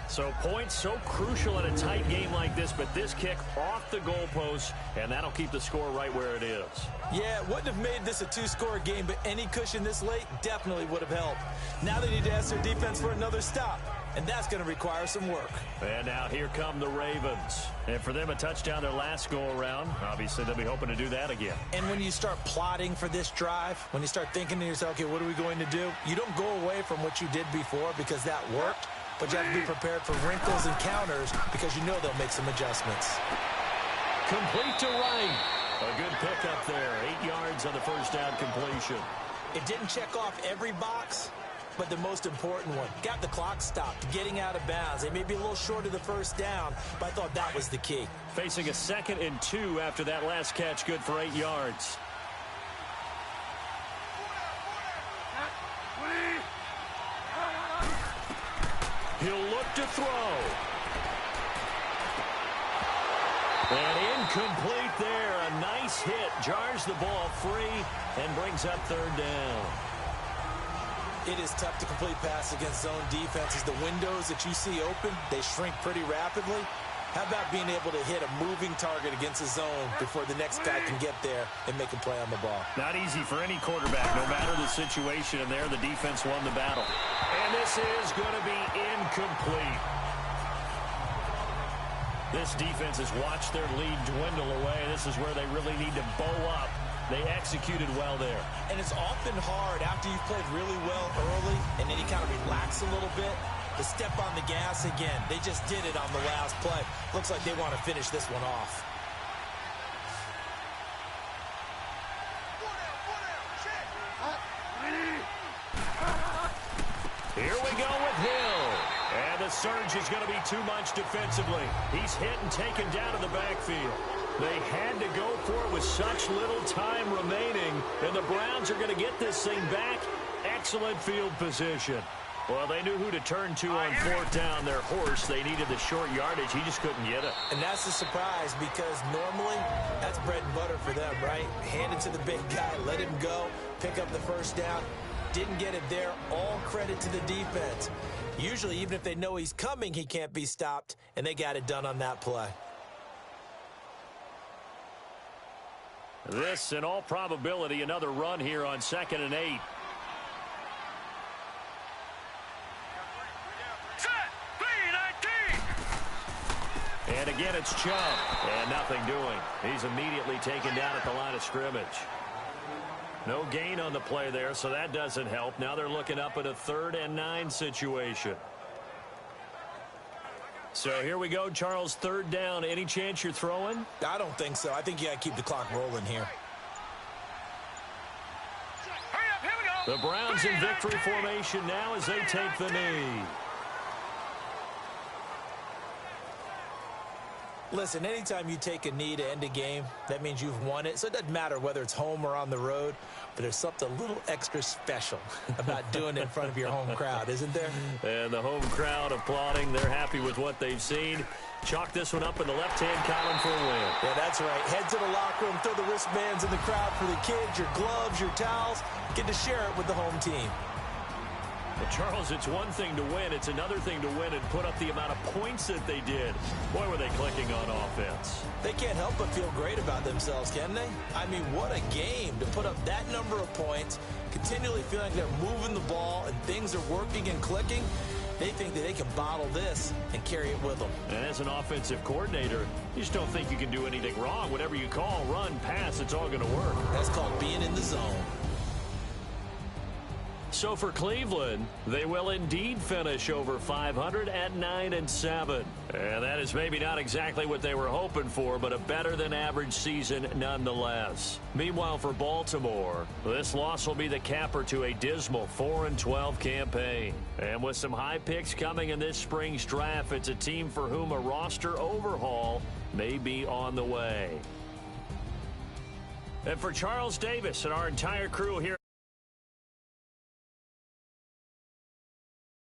So points so crucial in a tight game like this, but this kick off the goalpost, and that'll keep the score right where it is. Yeah, it wouldn't have made this a 2-score game, but any cushion this late definitely would have helped. Now they need to ask their defense for another stop, and that's going to require some work. And now here come the Ravens. And for them, a touchdown their last go-around. Obviously, they'll be hoping to do that again. And when you start plotting for this drive, when you start thinking to yourself, okay, what are we going to do? You don't go away from what you did before because that worked. But you have to be prepared for wrinkles and counters because you know they'll make some adjustments. Complete to Wright. A good pickup there. 8 yards on the first down completion. It didn't check off every box, but the most important one. Got the clock stopped, getting out of bounds. They may be a little short of the first down, but I thought that was the key. Facing a 2nd and 2 after that last catch, good for 8 yards. He'll look to throw. And incomplete there. A nice hit. Jars the ball free and brings up 3rd down. It is tough to complete pass against zone defenses. The windows that you see open, they shrink pretty rapidly. How about being able to hit a moving target against a zone before the next guy can get there and make a play on the ball? Not easy for any quarterback, no matter the situation, and there the defense won the battle. And this is going to be incomplete. This defense has watched their lead dwindle away. This is where they really need to bow up. They executed well there. And it's often hard after you've played really well early and then you kind of relax a little bit to step on the gas again. They just did it on the last play. Looks like they want to finish this one off. Here we go with Hill. And the surge is going to be too much defensively. He's hit and taken down in the backfield. They had to go for it with such little time remaining, and the Browns are going to get this thing back. Excellent field position. Well, they knew who to turn to on fourth down. Their horse, they needed the short yardage. He just couldn't get it. And that's a surprise because normally that's bread and butter for them, right? Hand it to the big guy, let him go, pick up the first down. Didn't get it there. All credit to the defense. Usually, even if they know he's coming, he can't be stopped, and they got it done on that play. This, in all probability, another run here on 2nd and 8. And again, it's Chubb. And nothing doing. He's immediately taken down at the line of scrimmage. No gain on the play there, so that doesn't help. Now they're looking up at a 3rd and 9 situation. So here we go, Charles, 3rd down. Any chance you're throwing? I don't think so. I think you got to keep the clock rolling here. Hurry up, here we go. The Browns in victory formation now as they take the knee. Listen, anytime you take a knee to end a game, that means you've won it. So it doesn't matter whether it's home or on the road, but there's something a little extra special about doing it in front of your home crowd, isn't there? And the home crowd applauding. They're happy with what they've seen. Chalk this one up in the left-hand column for a win. Yeah, that's right. Head to the locker room, throw the wristbands in the crowd for the kids, your gloves, your towels. Get to share it with the home team. Well, Charles, it's one thing to win. It's another thing to win and put up the amount of points that they did. Boy, were they clicking on offense. They can't help but feel great about themselves, can they? I mean, what a game to put up that number of points, continually feeling like they're moving the ball and things are working and clicking. They think that they can bottle this and carry it with them. And as an offensive coordinator, you just don't think you can do anything wrong. Whatever you call, run, pass, it's all going to work. That's called being in the zone. So for Cleveland, they will indeed finish over 500 at 9-7. And that is maybe not exactly what they were hoping for, but a better than average season nonetheless. Meanwhile, for Baltimore, this loss will be the capper to a dismal 4-12 campaign. And with some high picks coming in this spring's draft, it's a team for whom a roster overhaul may be on the way. And for Charles Davis and our entire crew here